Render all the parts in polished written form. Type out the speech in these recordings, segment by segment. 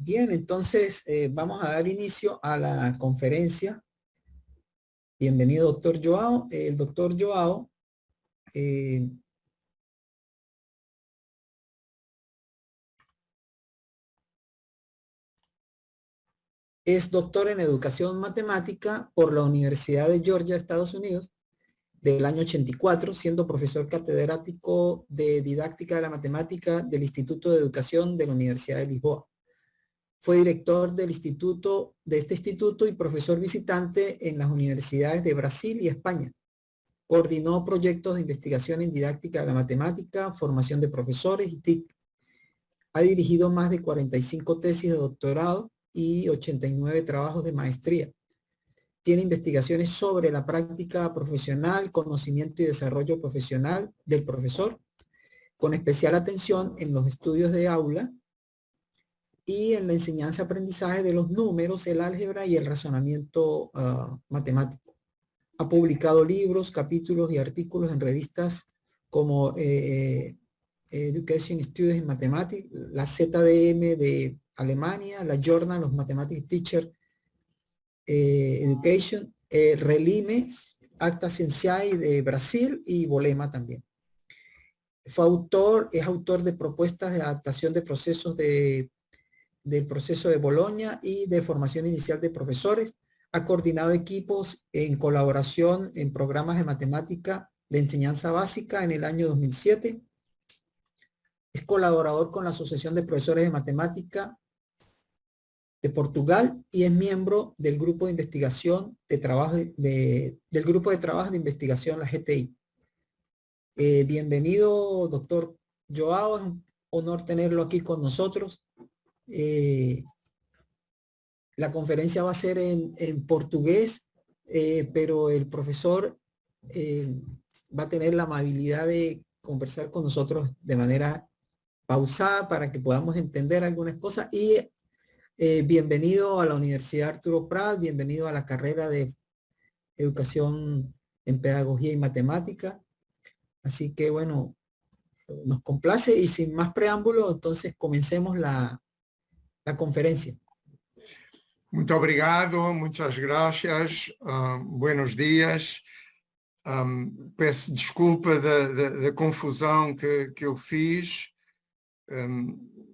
Bien, entonces vamos a dar inicio a la conferencia. Bienvenido, doctor Joao. El doctor Joao es doctor en educación matemática por la Universidad de Georgia, Estados Unidos, del año 84, siendo profesor catedrático de didáctica de la matemática del Instituto de Educación de la Universidad de Lisboa. Fue director del este instituto y profesor visitante en las universidades de Brasil y España. Coordinó proyectos de investigación en didáctica de la matemática, formación de profesores y TIC. Ha dirigido más de 45 tesis de doctorado y 89 trabajos de maestría. Tiene investigaciones sobre la práctica profesional, conocimiento y desarrollo profesional del profesor, con especial atención en los estudios de aula y en la enseñanza-aprendizaje de los números, el álgebra y el razonamiento matemático. Ha publicado libros, capítulos y artículos en revistas como Education Studies in Mathematics, la ZDM de Alemania, la Journal of Mathematics Teacher Education, Relime, Acta Scienziae de Brasil y Bolema también. Es autor de propuestas de adaptación de procesos del proceso de Bolonia y de formación inicial de profesores. Ha coordinado equipos en colaboración en programas de matemática de enseñanza básica en el año 2007. Es colaborador con la Asociación de Profesores de Matemática de Portugal y es miembro del grupo de investigación del grupo de trabajo de investigación, la GTI. Bienvenido, doctor Joao. Es un honor tenerlo aquí con nosotros. La conferencia va a ser en portugués, pero el profesor va a tener la amabilidad de conversar con nosotros de manera pausada para que podamos entender algunas cosas. Y bienvenido a la Universidad Arturo Prat, bienvenido a la carrera de Educación en Pedagogía y Matemática. Así que bueno, nos complace y sin más preámbulo, entonces comencemos la conferencia. Muito obrigado, muitas gracias, buenos dias. Peço desculpa da confusão que eu fiz,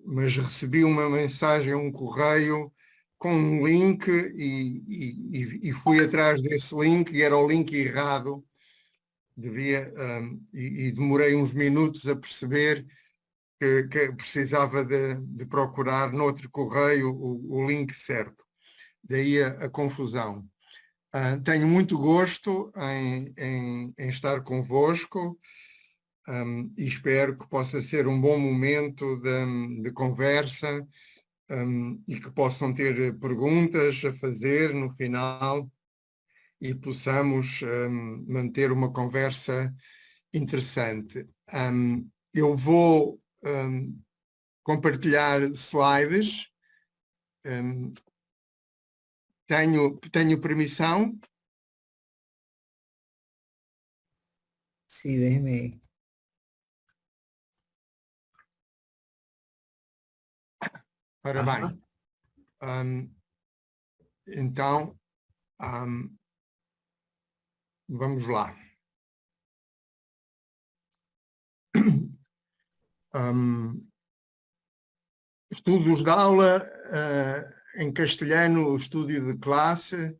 mas recebi uma mensagem, um correio com um link e fui atrás desse link e era o link errado. E demorei uns minutos a perceber que precisava de procurar noutro correio o link certo. Daí a confusão. Tenho muito gosto em estar convosco e espero que possa ser um bom momento de conversa e que possam ter perguntas a fazer no final e possamos manter uma conversa interessante. Eu vou compartilhar slides. Tenho permissão? Sí, déjeme. Ora bem. Então, vamos lá. Estudos de aula em castelhano, o estúdio de classe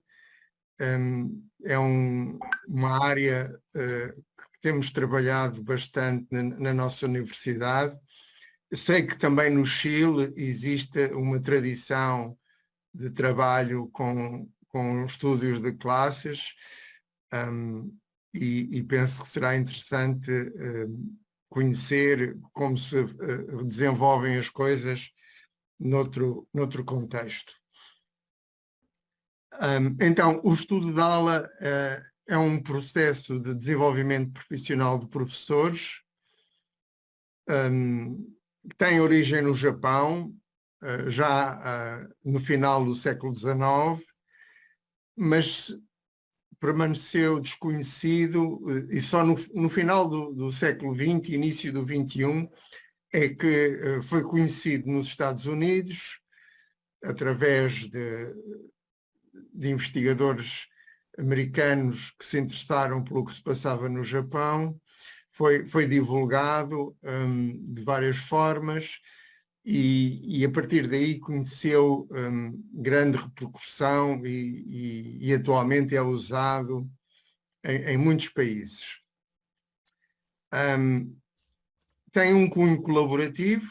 é uma área que temos trabalhado bastante na nossa universidade. Sei que também no Chile existe uma tradição de trabalho com estúdios de classes e penso que será interessante conhecer como se desenvolvem as coisas noutro contexto. Então, o estudo de aula é um processo de desenvolvimento profissional de professores. Tem origem no Japão, já no final do século XIX, mas permaneceu desconhecido e só no final do século XX, início do XXI, é que foi conhecido nos Estados Unidos através de investigadores americanos que se interessaram pelo que se passava no Japão, foi divulgado de várias formas e a partir daí conheceu grande repercussão e atualmente é usado em muitos países. Tem um cunho colaborativo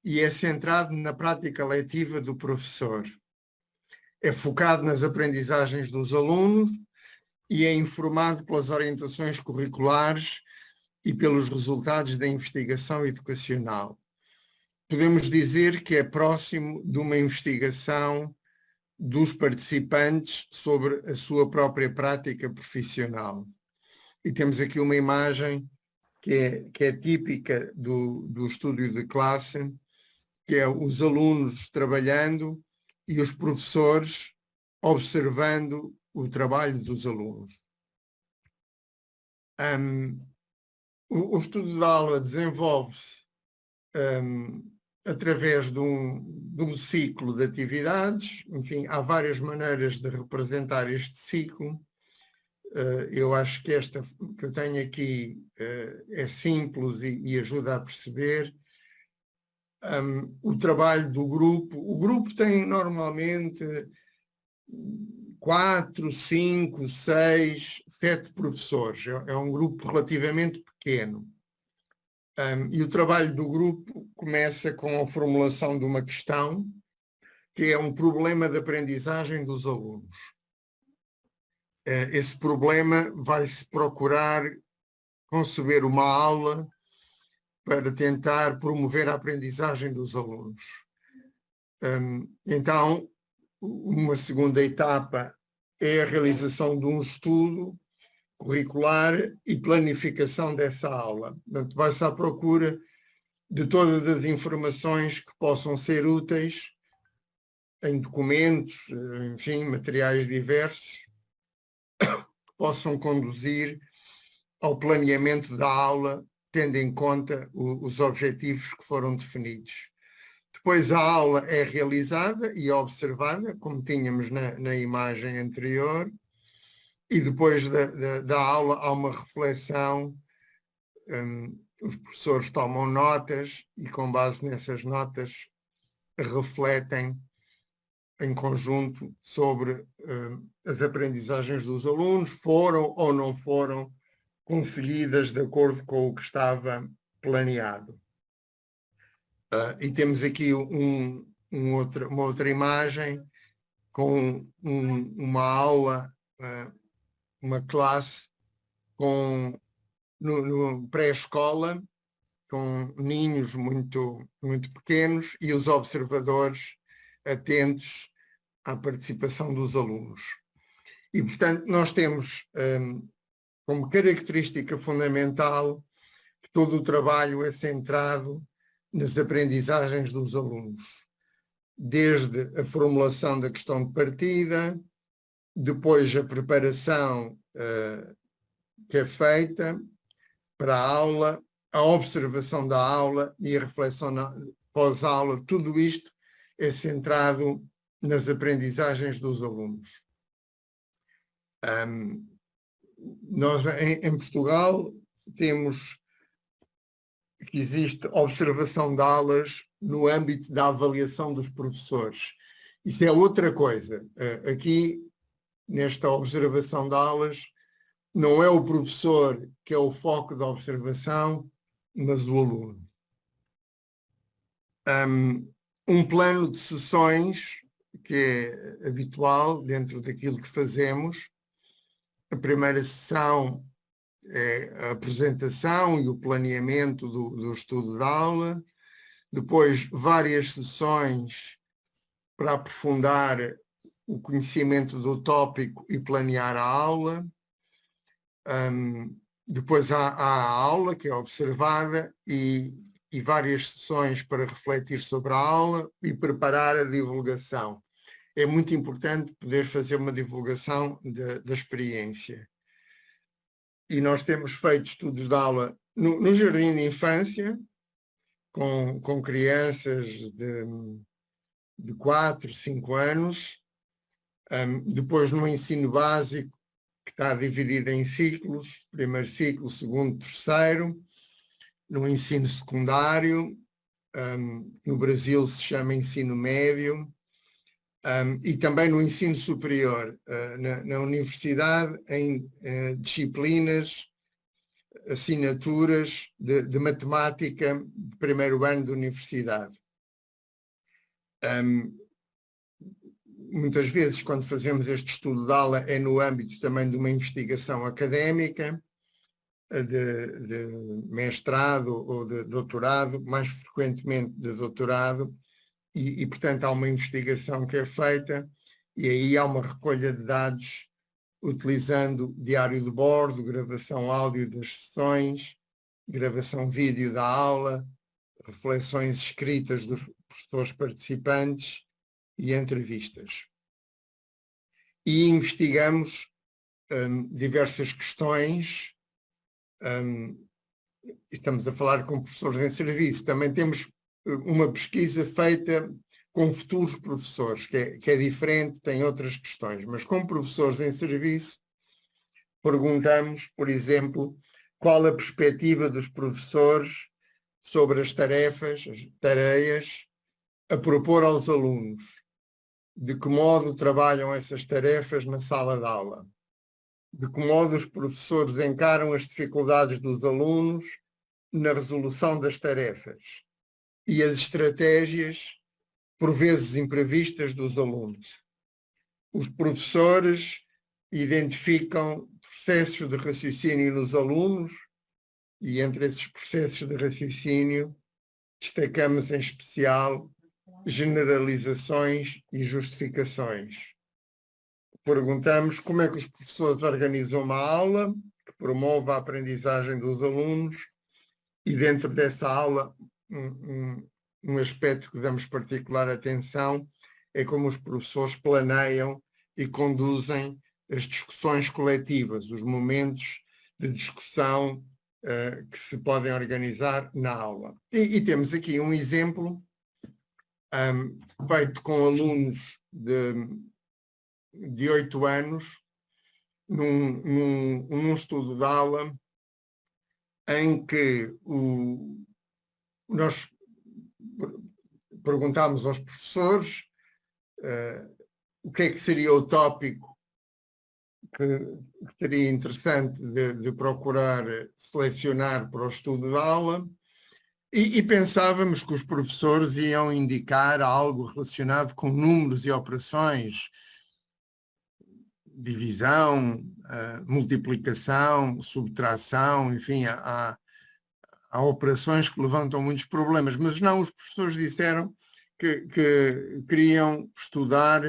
e é centrado na prática letiva do professor. É focado nas aprendizagens dos alunos e é informado pelas orientações curriculares e pelos resultados da investigação educacional. Podemos dizer que é próximo de uma investigação dos participantes sobre a sua própria prática profissional. E temos aqui uma imagem que é típica do estúdio de classe, que é os alunos trabalhando e os professores observando o trabalho dos alunos. O estudo de aula desenvolve-se através de um ciclo de atividades. Enfim, há várias maneiras de representar este ciclo. Eu acho que esta que eu tenho aqui é simples e ajuda a perceber. O trabalho do grupo. O grupo tem normalmente 4, 5, 6, 7 professores. É um grupo relativamente pequeno. E o trabalho do grupo começa com a formulação de uma questão, que é um problema de aprendizagem dos alunos. Esse problema vai-se procurar conceber uma aula para tentar promover a aprendizagem dos alunos. Então, uma segunda etapa é a realização de um estudo curricular e planificação dessa aula. Portanto, vai-se à procura de todas as informações que possam ser úteis em documentos, enfim, materiais diversos, que possam conduzir ao planeamento da aula, tendo em conta os objetivos que foram definidos. Depois a aula é realizada e observada, como tínhamos na imagem anterior, e depois da aula há uma reflexão, os professores tomam notas e com base nessas notas refletem em conjunto sobre as aprendizagens dos alunos, foram ou não foram conseguidas de acordo com o que estava planeado. E temos aqui uma outra imagem com uma aula, uma classe no pré-escola, com ninhos muito, muito pequenos e os observadores atentos à participação dos alunos. E, portanto, nós temos como característica fundamental que todo o trabalho é centrado nas aprendizagens dos alunos, desde a formulação da questão de partida, depois a preparação que é feita para a aula, a observação da aula e a reflexão pós-aula. Tudo isto é centrado nas aprendizagens dos alunos. Nós, em Portugal, temos que existe observação de aulas no âmbito da avaliação dos professores. Isso é outra coisa. Aqui, nesta observação de aulas, não é o professor que é o foco da observação, mas o aluno. Um plano de sessões que é habitual dentro daquilo que fazemos. A primeira sessão é a apresentação e o planeamento do estudo da aula. Depois, várias sessões para aprofundar o conhecimento do tópico e planear a aula. Depois há a aula, que é observada, e várias sessões para refletir sobre a aula e preparar a divulgação. É muito importante poder fazer uma divulgação da experiência. E nós temos feito estudos de aula no jardim de infância, com crianças de 4, 5 anos. Depois, no ensino básico, que está dividido em ciclos, primeiro ciclo, segundo, terceiro. No ensino secundário, no Brasil se chama ensino médio, e também no ensino superior, na universidade, em disciplinas, assinaturas de matemática de primeiro ano de universidade. Muitas vezes, quando fazemos este estudo de aula, é no âmbito também de uma investigação académica, de mestrado ou de doutorado, mais frequentemente de doutorado, e, portanto, há uma investigação que é feita, e aí há uma recolha de dados utilizando diário de bordo, gravação áudio das sessões, gravação vídeo da aula, reflexões escritas dos professores participantes e entrevistas. E investigamos diversas questões. Estamos a falar com professores em serviço. Também temos uma pesquisa feita com futuros professores, que é diferente, tem outras questões. Mas com professores em serviço, perguntamos, por exemplo, qual a perspectiva dos professores sobre as tareas a propor aos alunos. De que modo trabalham essas tarefas na sala de aula? De que modo os professores encaram as dificuldades dos alunos na resolução das tarefas e as estratégias, por vezes imprevistas, dos alunos. Os professores identificam processos de raciocínio nos alunos e entre esses processos de raciocínio destacamos em especial generalizações e justificações. Perguntamos como é que os professores organizam uma aula que promove a aprendizagem dos alunos e dentro dessa aula um aspecto que damos particular atenção é como os professores planeiam e conduzem as discussões coletivas, os momentos de discussão que se podem organizar na aula. E temos aqui um exemplo feito com alunos de 8 anos, num estudo de aula, em que nós perguntámos aos professores o que é que seria o tópico que seria interessante de procurar selecionar para o estudo de aula, e pensávamos que os professores iam indicar algo relacionado com números e operações, divisão, multiplicação, subtração, enfim, há operações que levantam muitos problemas, mas não, os professores disseram que queriam estudar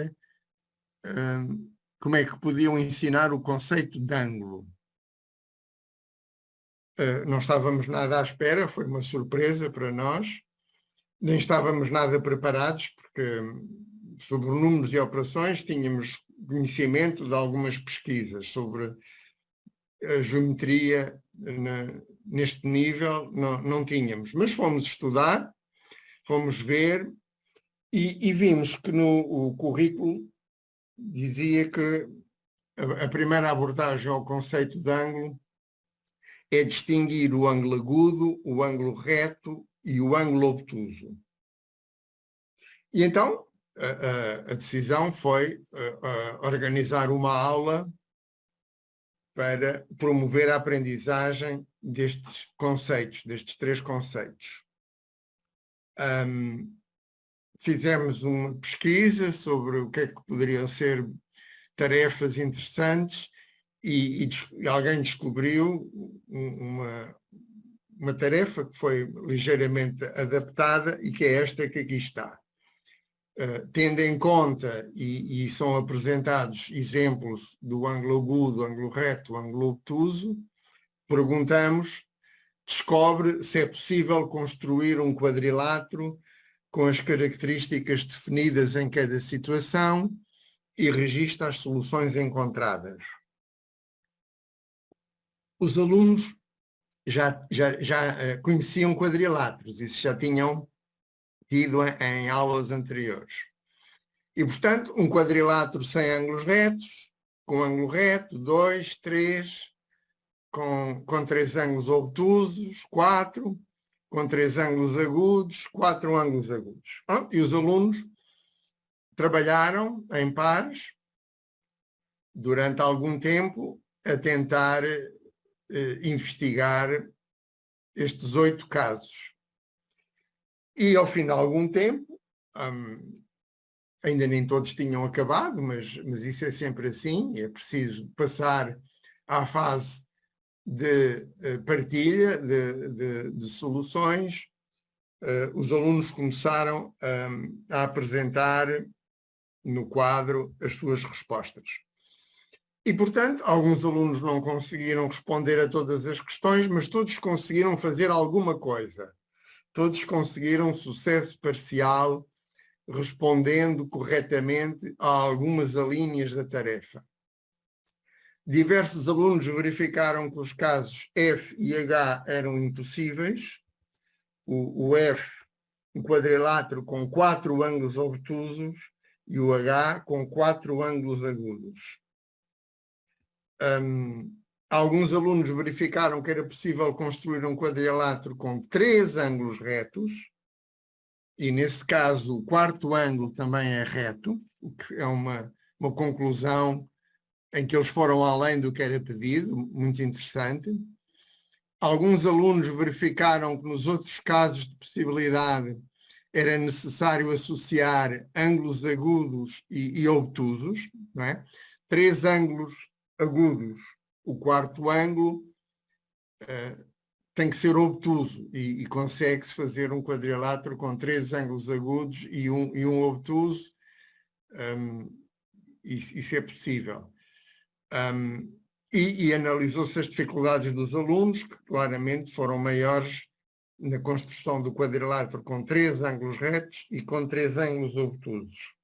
como é que podiam ensinar o conceito de ângulo. Não estávamos nada à espera, foi uma surpresa para nós, nem estávamos nada preparados, porque sobre números e operações tínhamos conhecimento de algumas pesquisas sobre a geometria neste nível, não tínhamos, mas fomos estudar, fomos ver e vimos que no currículo dizia que a primeira abordagem ao conceito de ângulo é distinguir o ângulo agudo, o ângulo reto e o ângulo obtuso. E então a decisão foi organizar uma aula para promover a aprendizagem destes conceitos, destes 3 conceitos. Fizemos uma pesquisa sobre o que é que poderiam ser tarefas interessantes e alguém descobriu uma tarefa que foi ligeiramente adaptada e que é esta que aqui está. Tendo em conta, e são apresentados exemplos do ângulo agudo, ângulo reto, ângulo obtuso, perguntamos, descobre se é possível construir um quadrilátero com as características definidas em cada situação e registra as soluções encontradas. Os alunos já conheciam quadriláteros, isso já tinham tido em aulas anteriores. E, portanto, um quadrilátero sem ângulos retos, com ângulo reto, 2, 3, com 3 ângulos obtusos, 4, com 3 ângulos agudos, 4 ângulos agudos. E os alunos trabalharam em pares durante algum tempo a tentar investigar estes 8 casos. E ao fim de algum tempo, ainda nem todos tinham acabado, mas isso é sempre assim, é preciso passar à fase de partilha de soluções. Os alunos começaram a apresentar no quadro as suas respostas. E, portanto, alguns alunos não conseguiram responder a todas as questões, mas todos conseguiram fazer alguma coisa. Todos conseguiram sucesso parcial, respondendo corretamente a algumas alíneas da tarefa. Diversos alunos verificaram que os casos F e H eram impossíveis. O F, um quadrilátero com 4 ângulos obtusos, e o H com 4 ângulos agudos. Alguns alunos verificaram que era possível construir um quadrilátero com 3 ângulos retos, e nesse caso o 4º ângulo também é reto, o que é uma conclusão em que eles foram além do que era pedido, muito interessante. Alguns alunos verificaram que nos outros casos de possibilidade era necessário associar ângulos agudos e obtusos, não é? 3 ângulos agudos, o 4º ângulo tem que ser obtuso, e consegue-se fazer um quadrilátero com 3 ângulos agudos e um obtuso. Isso é possível. E analisou-se as dificuldades dos alunos, que claramente foram maiores na construção do quadrilátero com 3 ângulos retos e com 3 ângulos obtusos.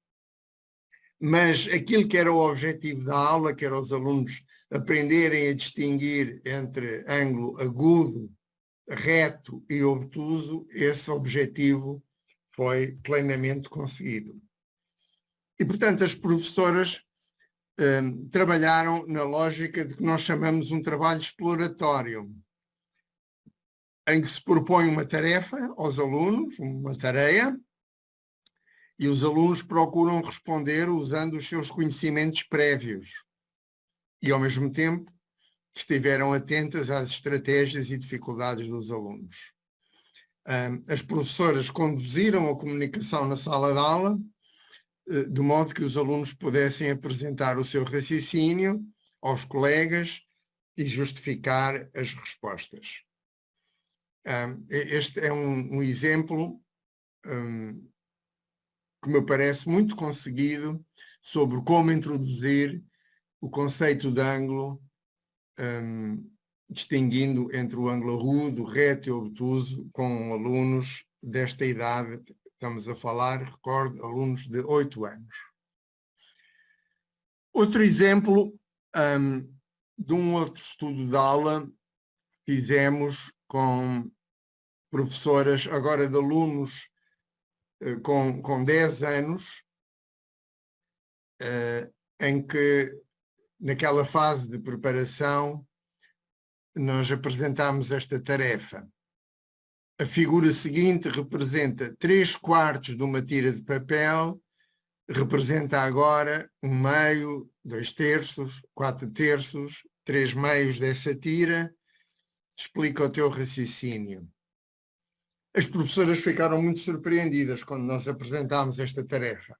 Mas aquilo que era o objetivo da aula, que era os alunos aprenderem a distinguir entre ângulo agudo, reto e obtuso, esse objetivo foi plenamente conseguido. E, portanto, as professoras trabalharam na lógica de que nós chamamos um trabalho exploratório, em que se propõe uma tarefa aos alunos, uma tarefa, e os alunos procuram responder usando os seus conhecimentos prévios. E, ao mesmo tempo, estiveram atentas às estratégias e dificuldades dos alunos. As professoras conduziram a comunicação na sala de aula, de modo que os alunos pudessem apresentar o seu raciocínio aos colegas e justificar as respostas. Este é um exemplo que me parece muito conseguido sobre como introduzir o conceito de ângulo, distinguindo entre o ângulo agudo, reto e obtuso, com alunos desta idade. Estamos a falar, recordo, alunos de 8 anos. Outro exemplo de um outro estudo de aula fizemos com professoras, agora de alunos com 10 anos, em que, naquela fase de preparação, nós apresentámos esta tarefa. A figura seguinte representa 3/4 de uma tira de papel, representa agora 1/2, 2/3, 4/3, 3/2 dessa tira. Explica o teu raciocínio. As professoras ficaram muito surpreendidas quando nós apresentámos esta tarefa.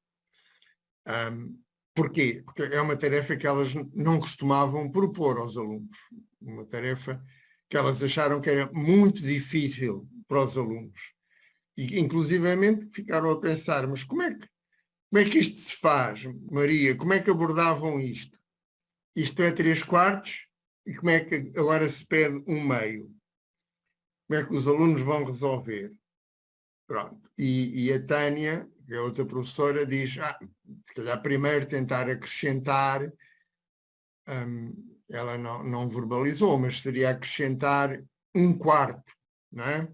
Porquê? Porque é uma tarefa que elas não costumavam propor aos alunos. Uma tarefa que elas acharam que era muito difícil para os alunos. E, inclusivamente, ficaram a pensar, mas como é que isto se faz, Maria? Como é que abordavam isto? Isto é 3/4, e como é que agora se pede 1/2? Como é que os alunos vão resolver? Pronto. E a Tânia, que é outra professora, diz, se calhar primeiro tentar acrescentar, ela não verbalizou, mas seria acrescentar 1/4, não é?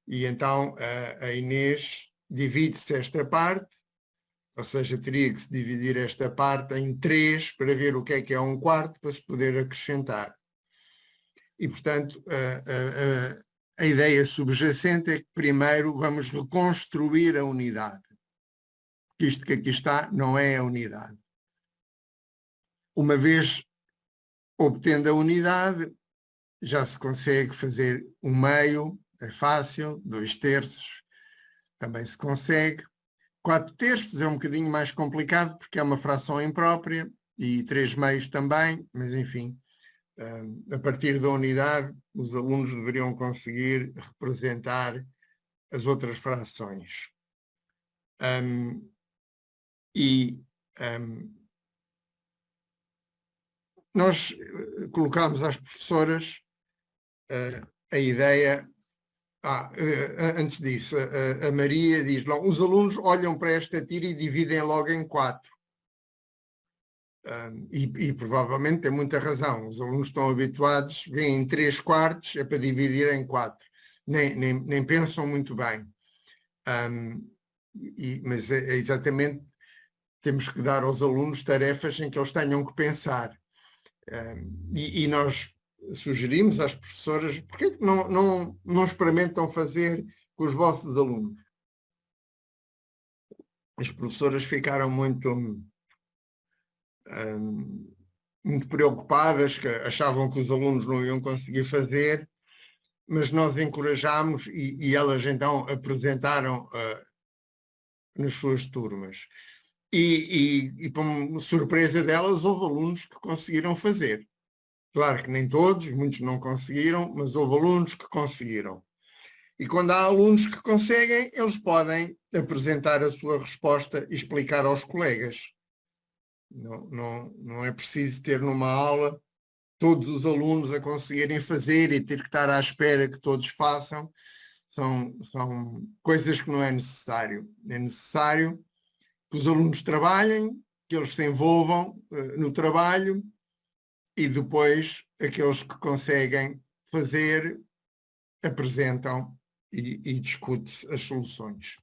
E então a Inês divide-se esta parte, Ou seja, teria que se dividir esta parte em 3 para ver o que é 1/4 para se poder acrescentar. E, portanto, a ideia subjacente é que primeiro vamos reconstruir a unidade. Isto que aqui está não é a unidade. Uma vez obtendo a unidade, já se consegue fazer 1/2, é fácil, 2/3 também se consegue. 4/3 é um bocadinho mais complicado porque é uma fração imprópria e 3/2 também, mas enfim, a partir da unidade os alunos deveriam conseguir representar as outras frações. Nós colocámos às professoras a ideia. Antes disso, a Maria diz lá, os alunos olham para esta tira e dividem logo em 4. E provavelmente tem muita razão. Os alunos estão habituados, veem 3/4, é para dividir em 4. Nem pensam muito bem. Mas é exatamente, temos que dar aos alunos tarefas em que eles tenham que pensar. E nós sugerimos às professoras, por que não experimentam fazer com os vossos alunos? As professoras ficaram muito preocupadas, que achavam que os alunos não iam conseguir fazer, mas nós encorajámos e elas então apresentaram nas suas turmas. E para surpresa delas, houve alunos que conseguiram fazer. Claro que nem todos, muitos não conseguiram, mas houve alunos que conseguiram. E quando há alunos que conseguem, eles podem apresentar a sua resposta e explicar aos colegas. Não é preciso ter numa aula todos os alunos a conseguirem fazer e ter que estar à espera que todos façam. São coisas que não é necessário. É necessário que os alunos trabalhem, que eles se envolvam no trabalho, e depois aqueles que conseguem fazer apresentam e discute-se as soluções.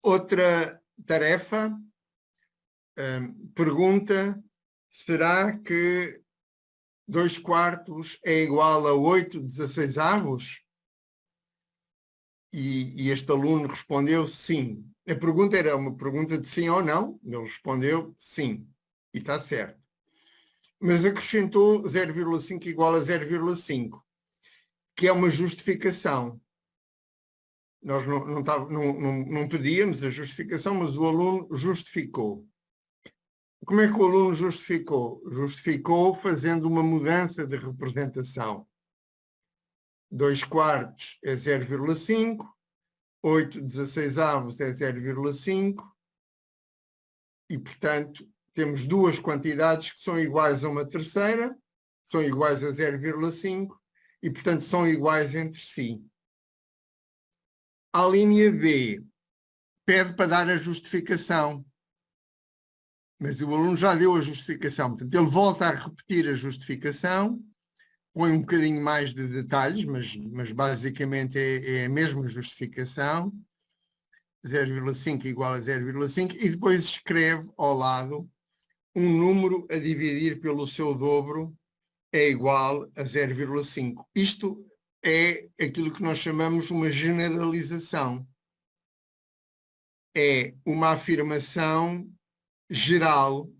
Outra tarefa, pergunta, será que 2/4 é igual a 8/16? E este aluno respondeu sim. A pergunta era uma pergunta de sim ou não, ele respondeu sim, e está certo. Mas acrescentou 0,5 igual a 0,5, que é uma justificação. Nós não pedíamos a justificação, mas o aluno justificou. Como é que o aluno justificou? Justificou fazendo uma mudança de representação. 2/4 é 0,5, 8/16 é 0,5, e, portanto, temos duas quantidades que são iguais a uma terceira, são iguais a 0,5 e, portanto, são iguais entre si. A linha B pede para dar a justificação, mas o aluno já deu a justificação. Portanto, ele volta a repetir a justificação, põe um bocadinho mais de detalhes, mas basicamente é a mesma justificação, 0,5 igual a 0,5, e depois escreve ao lado um número a dividir pelo seu dobro é igual a 0,5. Isto é aquilo que nós chamamos uma generalização. É uma afirmação geral,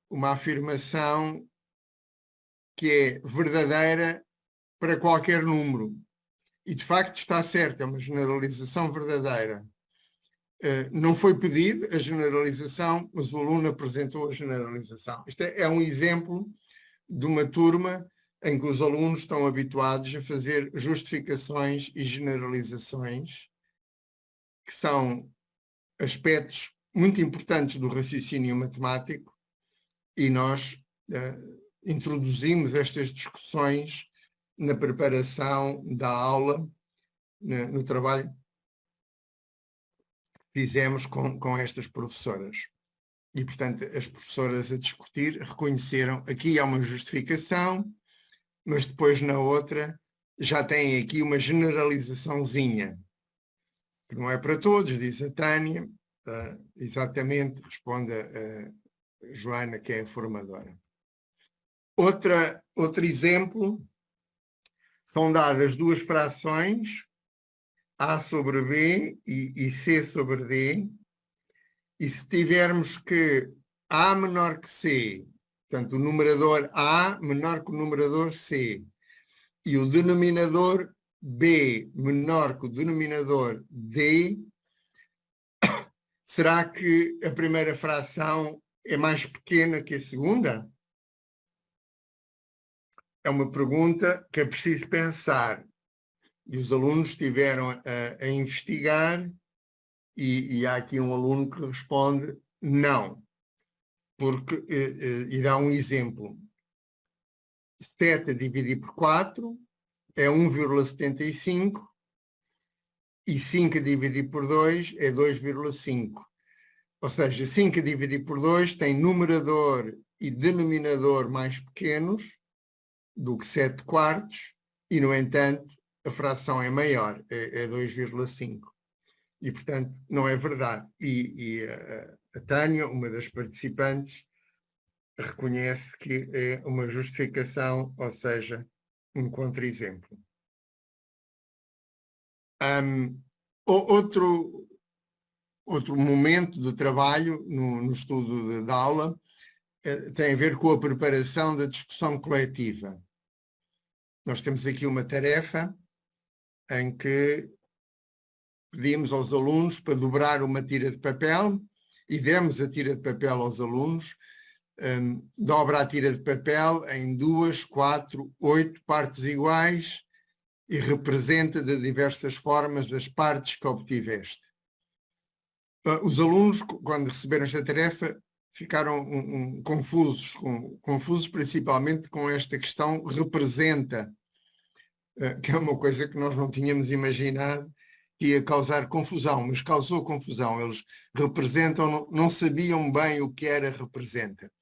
uma afirmação que é verdadeira para qualquer número. E, de facto, está certo, é uma generalização verdadeira. Não foi pedido a generalização, mas o aluno apresentou a generalização. Isto é um exemplo de uma turma em que os alunos estão habituados a fazer justificações e generalizações, que são aspectos muito importantes do raciocínio matemático, e nós introduzimos estas discussões na preparação da aula, no trabalho que fizemos com estas professoras. E, portanto, as professoras a discutir reconheceram aqui há uma justificação, mas depois na outra já tem aqui uma generalizaçãozinha, que não é para todos, diz a Tânia, exatamente, responde a Joana, que é a formadora. Outro exemplo, são dadas duas frações, A sobre B e C sobre D, e se tivermos que A menor que C, portanto, o numerador A menor que o numerador C, e o denominador B menor que o denominador D, será que a primeira fração é mais pequena que a segunda? É uma pergunta que é preciso pensar. E os alunos estiveram a investigar e há aqui um aluno que responde não. Porque, e dá um exemplo. 7 a dividir por 4 é 1,75 e 5 a dividir por 2 é 2,5. Ou seja, 5 a dividir por 2 tem numerador e denominador mais pequenos do que 7 quartos e, no entanto, a fração é maior, é 2,5. E, portanto, não é verdade. E a Tânia, uma das participantes, reconhece que é uma justificação, ou seja, um contra-exemplo. Outro momento de trabalho no estudo da aula tem a ver com a preparação da discussão coletiva. Nós temos aqui uma tarefa em que pedimos aos alunos para dobrar uma tira de papel e demos a tira de papel aos alunos. Dobra a tira de papel em 2, 4, 8 partes iguais e representa de diversas formas as partes que obtiveste. Os alunos, quando receberam esta tarefa, ficaram confusos principalmente com esta questão representa, que é uma coisa que nós não tínhamos imaginado que ia causar confusão, mas causou confusão. Eles representam, não sabiam bem o que era representa.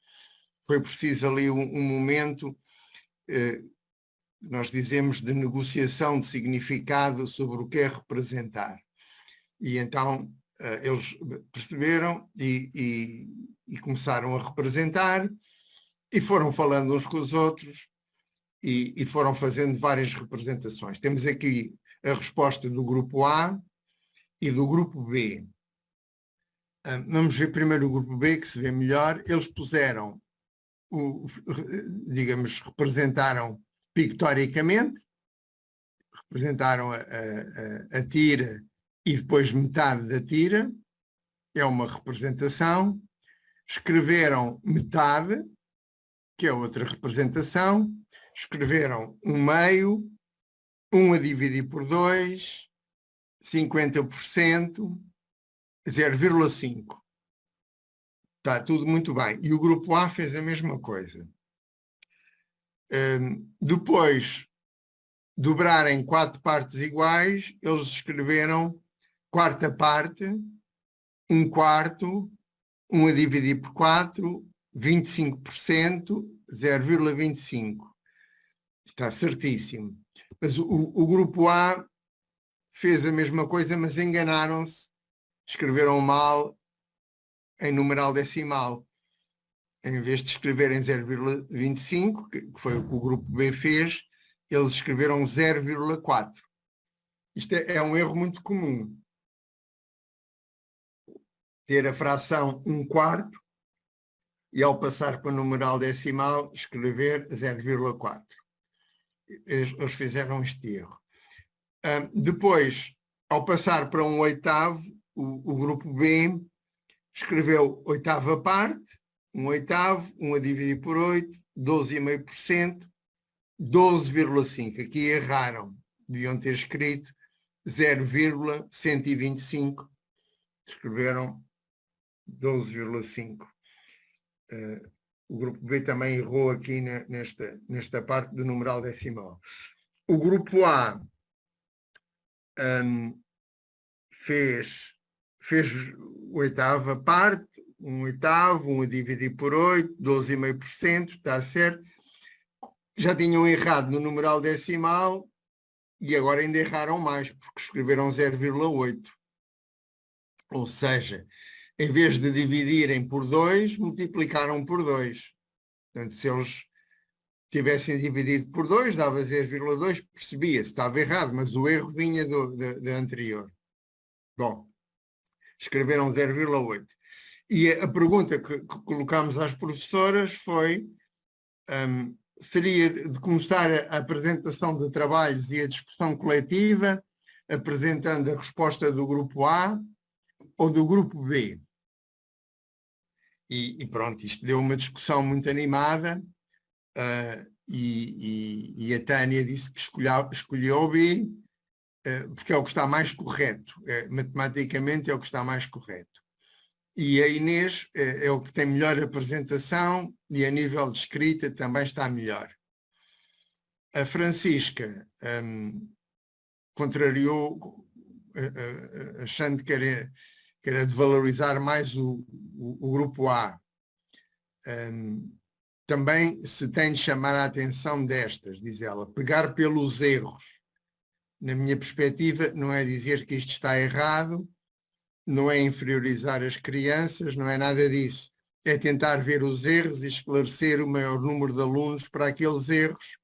Foi preciso ali um momento, nós dizemos, de negociação de significado sobre o que é representar. E então eles perceberam e começaram a representar e foram falando uns com os outros e foram fazendo várias representações. Temos aqui a resposta do grupo A e do grupo B. Vamos ver primeiro o grupo B, que se vê melhor. Eles puseram, digamos, representaram pictoricamente, representaram a tira e depois metade da tira, é uma representação. Escreveram metade, que é outra representação. Escreveram um meio, 1 a dividir por 2, 50%, 0,5. Está tudo muito bem. E o grupo A fez a mesma coisa. Depois, dobrar em 4 partes iguais, eles escreveram quarta parte, 1 quarto, 1 a dividir por 4, 25%, 0,25. Está certíssimo. Mas o grupo A fez a mesma coisa, mas enganaram-se. Escreveram mal em numeral decimal. Em vez de escreverem 0,25, que foi o que o grupo B fez, eles escreveram 0,4. Isto é um erro muito comum. Ter a fração 1 quarto e, ao passar para o numeral decimal, escrever 0,4. Eles fizeram este erro. Depois, ao passar para um oitavo, o grupo B escreveu oitava parte, 1 oitavo, 1 a dividir por 8, 12,5%, 12,5%. Aqui erraram. Deviam ter escrito 0,125. Escreveram 12,5%. O grupo B também errou aqui nesta parte do numeral decimal. O grupo A fez oitava parte, 1 oitavo, 1 a dividir por 8, 12,5%, está certo. Já tinham errado no numeral decimal e agora ainda erraram mais, porque escreveram 0,8. Ou seja, em vez de dividirem por 2, multiplicaram por 2. Portanto, se eles tivessem dividido por 2, dava 0,2, percebia-se, estava errado, mas o erro vinha da anterior. Bom, escreveram 0,8. E a pergunta que colocámos às professoras foi, seria de começar a apresentação de trabalhos e a discussão coletiva, apresentando a resposta do grupo A ou do grupo B. E pronto, isto deu uma discussão muito animada, e a Tânia disse que escolheu o B, porque é o que está mais correto, matematicamente é o que está mais correto. E a Inês é o que tem melhor apresentação e a nível de escrita também está melhor. A Francisca contrariou, achando que era de valorizar mais o grupo A. Também se tem de chamar a atenção destas, diz ela, pegar pelos erros. Na minha perspectiva, não é dizer que isto está errado, não é inferiorizar as crianças, não é nada disso. É tentar ver os erros e esclarecer o maior número de alunos para aqueles erros,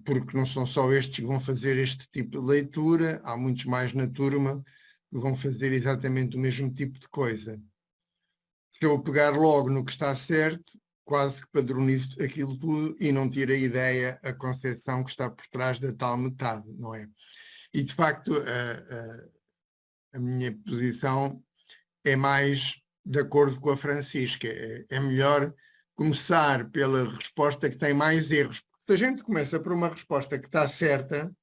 porque não são só estes que vão fazer este tipo de leitura, há muitos mais na turma que vão fazer exatamente o mesmo tipo de coisa. Se eu pegar logo no que está certo, quase que padronizo aquilo tudo e não tiro a ideia, a concepção que está por trás da tal metade, não é? E, de facto, a minha posição é mais de acordo com a Francisca. É melhor começar pela resposta que tem mais erros. Porque se a gente começa por uma resposta que está certa,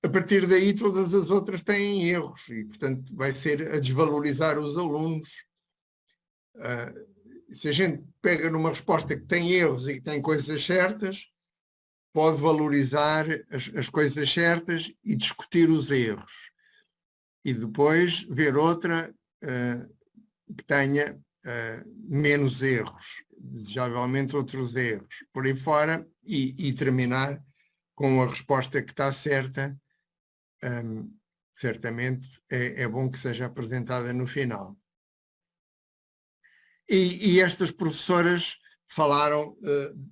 a partir daí todas as outras têm erros e, portanto, vai ser a desvalorizar os alunos. Se a gente pega numa resposta que tem erros e que tem coisas certas, pode valorizar as coisas certas e discutir os erros. E depois ver outra que tenha menos erros, desejavelmente outros erros, por aí fora, e terminar com a resposta que está certa. Certamente é bom que seja apresentada no final. E estas professoras falaram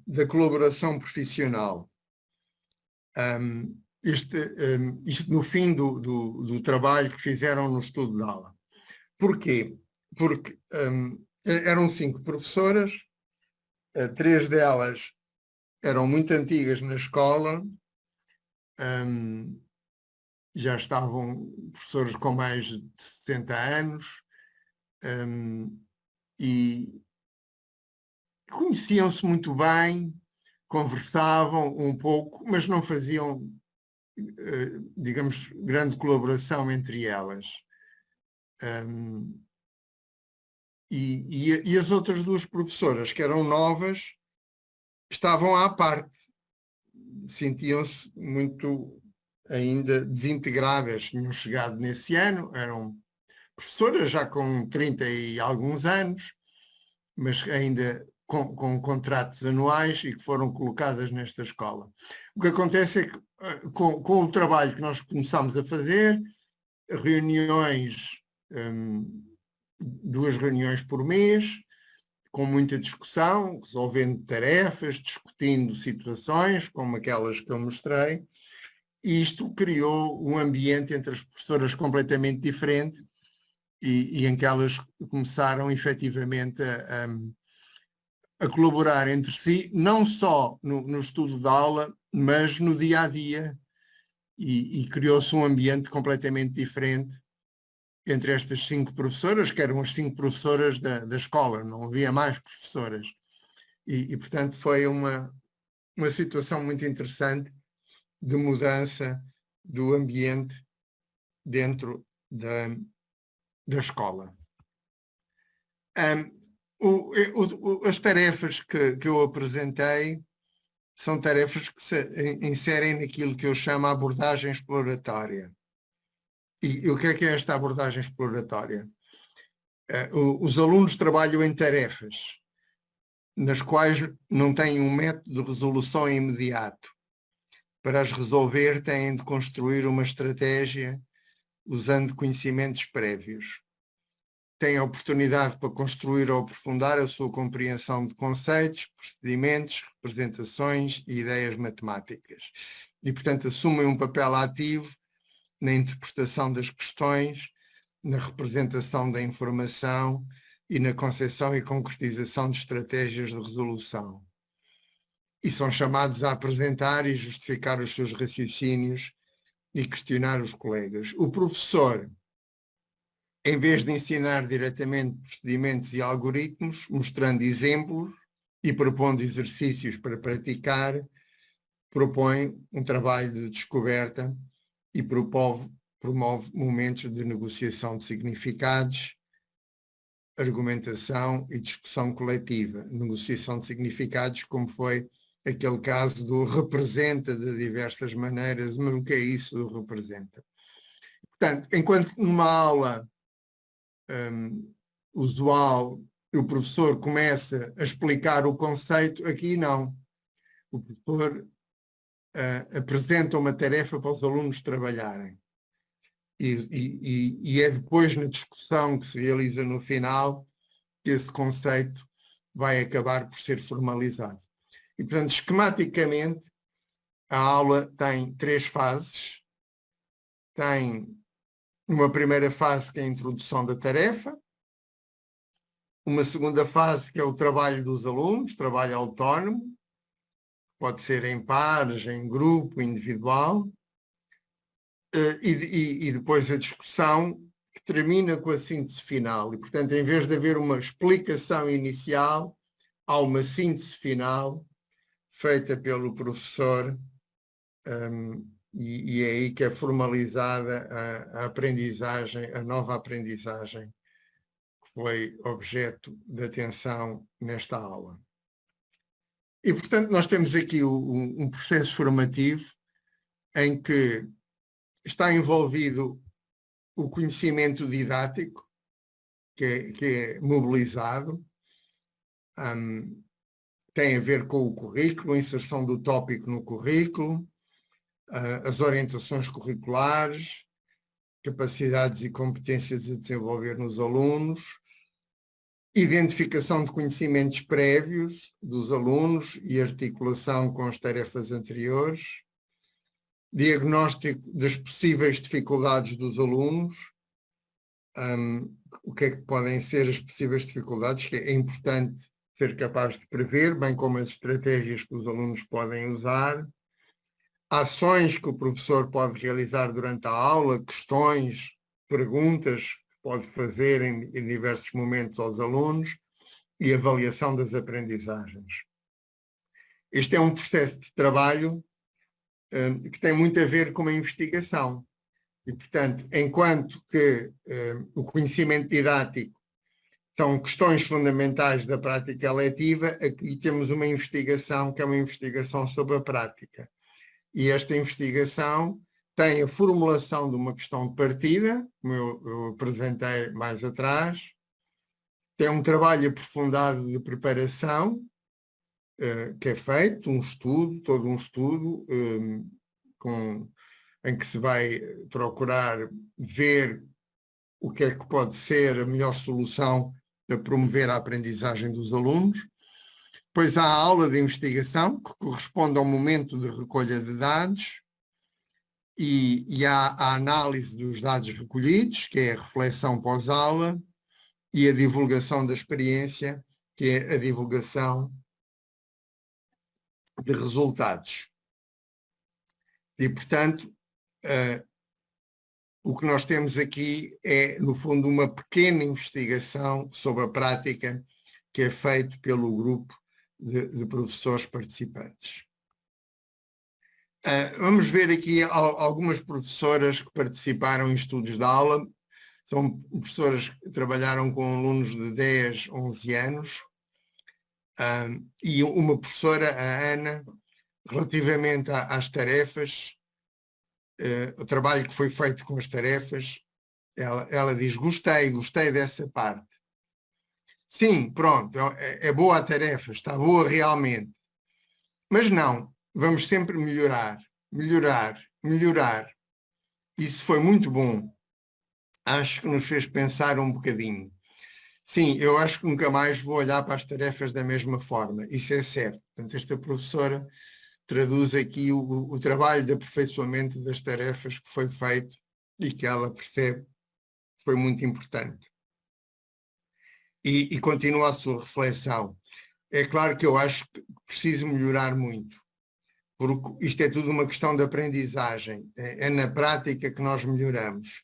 da colaboração profissional. Isto no fim do trabalho que fizeram no estudo de aula. Porquê? Porque eram 5 professoras, 3 delas eram muito antigas na escola, já estavam professores com mais de 60 anos, e conheciam-se muito bem, conversavam um pouco, mas não faziam, digamos, grande colaboração entre elas. E as outras 2 professoras, que eram novas, estavam à parte. Sentiam-se muito ainda desintegradas. Tinham chegado nesse ano, eram professoras já com 30 e alguns anos, mas ainda com contratos anuais e que foram colocadas nesta escola. O que acontece é que, com o trabalho que nós começámos a fazer, reuniões, 2 reuniões por mês, com muita discussão, resolvendo tarefas, discutindo situações, como aquelas que eu mostrei, e isto criou um ambiente entre as professoras completamente diferente e em que elas começaram efetivamente a colaborar entre si, não só no estudo da aula, mas no dia a dia, e criou-se um ambiente completamente diferente entre estas 5 professoras, que eram as 5 professoras da escola, não havia mais professoras. E portanto, foi uma situação muito interessante de mudança do ambiente dentro da escola. As tarefas que eu apresentei são tarefas que se inserem naquilo que eu chamo a abordagem exploratória. E o que é esta abordagem exploratória? Os alunos trabalham em tarefas nas quais não têm um método de resolução imediato. Para as resolver, têm de construir uma estratégia usando conhecimentos prévios. Tem a oportunidade para construir ou aprofundar a sua compreensão de conceitos, procedimentos, representações e ideias matemáticas. E, portanto, assumem um papel ativo na interpretação das questões, na representação da informação e na concepção e concretização de estratégias de resolução. E são chamados a apresentar e justificar os seus raciocínios e questionar os colegas. O professor, em vez de ensinar diretamente procedimentos e algoritmos, mostrando exemplos e propondo exercícios para praticar, propõe um trabalho de descoberta e promove momentos de negociação de significados, argumentação e discussão coletiva. Negociação de significados, como foi aquele caso do representa de diversas maneiras, mas o que é isso do representa? Portanto, enquanto numa aula usual o professor começa a explicar o conceito, aqui não. O professor apresenta uma tarefa para os alunos trabalharem. E é depois na discussão que se realiza no final que esse conceito vai acabar por ser formalizado. E, portanto, esquematicamente, a aula tem 3 fases. Tem uma primeira fase que é a introdução da tarefa, uma segunda fase que é o trabalho dos alunos, trabalho autónomo, pode ser em pares, em grupo, individual, e depois a discussão que termina com a síntese final. E, portanto, em vez de haver uma explicação inicial, há uma síntese final feita pelo professor, e é aí que é formalizada a aprendizagem, a nova aprendizagem que foi objeto de atenção nesta aula. E, portanto, nós temos aqui um processo formativo em que está envolvido o conhecimento didático, que é mobilizado, tem a ver com o currículo, a inserção do tópico no currículo, as orientações curriculares, capacidades e competências a desenvolver nos alunos, identificação de conhecimentos prévios dos alunos e articulação com as tarefas anteriores, diagnóstico das possíveis dificuldades dos alunos, o que é que podem ser as possíveis dificuldades, que é importante ser capaz de prever, bem como as estratégias que os alunos podem usar, ações que o professor pode realizar durante a aula, questões, perguntas que pode fazer em diversos momentos aos alunos e avaliação das aprendizagens. Este é um processo de trabalho que tem muito a ver com a investigação. E, portanto, enquanto que o conhecimento didático são questões fundamentais da prática letiva, aqui temos uma investigação que é uma investigação sobre a prática. E esta investigação tem a formulação de uma questão de partida, como eu apresentei mais atrás, tem um trabalho aprofundado de preparação, que é feito, um estudo, todo um estudo, em que se vai procurar ver o que é que pode ser a melhor solução para promover a aprendizagem dos alunos. Depois há a aula de investigação, que corresponde ao momento de recolha de dados, e há a análise dos dados recolhidos, que é a reflexão pós-aula, e a divulgação da experiência, que é a divulgação de resultados. E, portanto, o que nós temos aqui é, no fundo, uma pequena investigação sobre a prática que é feito pelo grupo de professores participantes. Vamos ver aqui algumas professoras que participaram em estudos de aula. São professoras que trabalharam com alunos de 10, 11 anos. E uma professora, a Ana, relativamente às tarefas, o trabalho que foi feito com as tarefas, ela diz, gostei dessa parte. Sim, pronto, é boa a tarefa, está boa realmente. Mas não, vamos sempre melhorar. Isso foi muito bom. acho que nos fez pensar um bocadinho. Sim, eu acho que nunca mais vou olhar para as tarefas da mesma forma, isso é certo. Portanto, esta professora traduz aqui o trabalho de aperfeiçoamento das tarefas que foi feito e que ela percebe que foi muito importante. E continua a sua reflexão. É claro que eu acho que preciso melhorar muito, porque isto é tudo uma questão de aprendizagem, é na prática que nós melhoramos.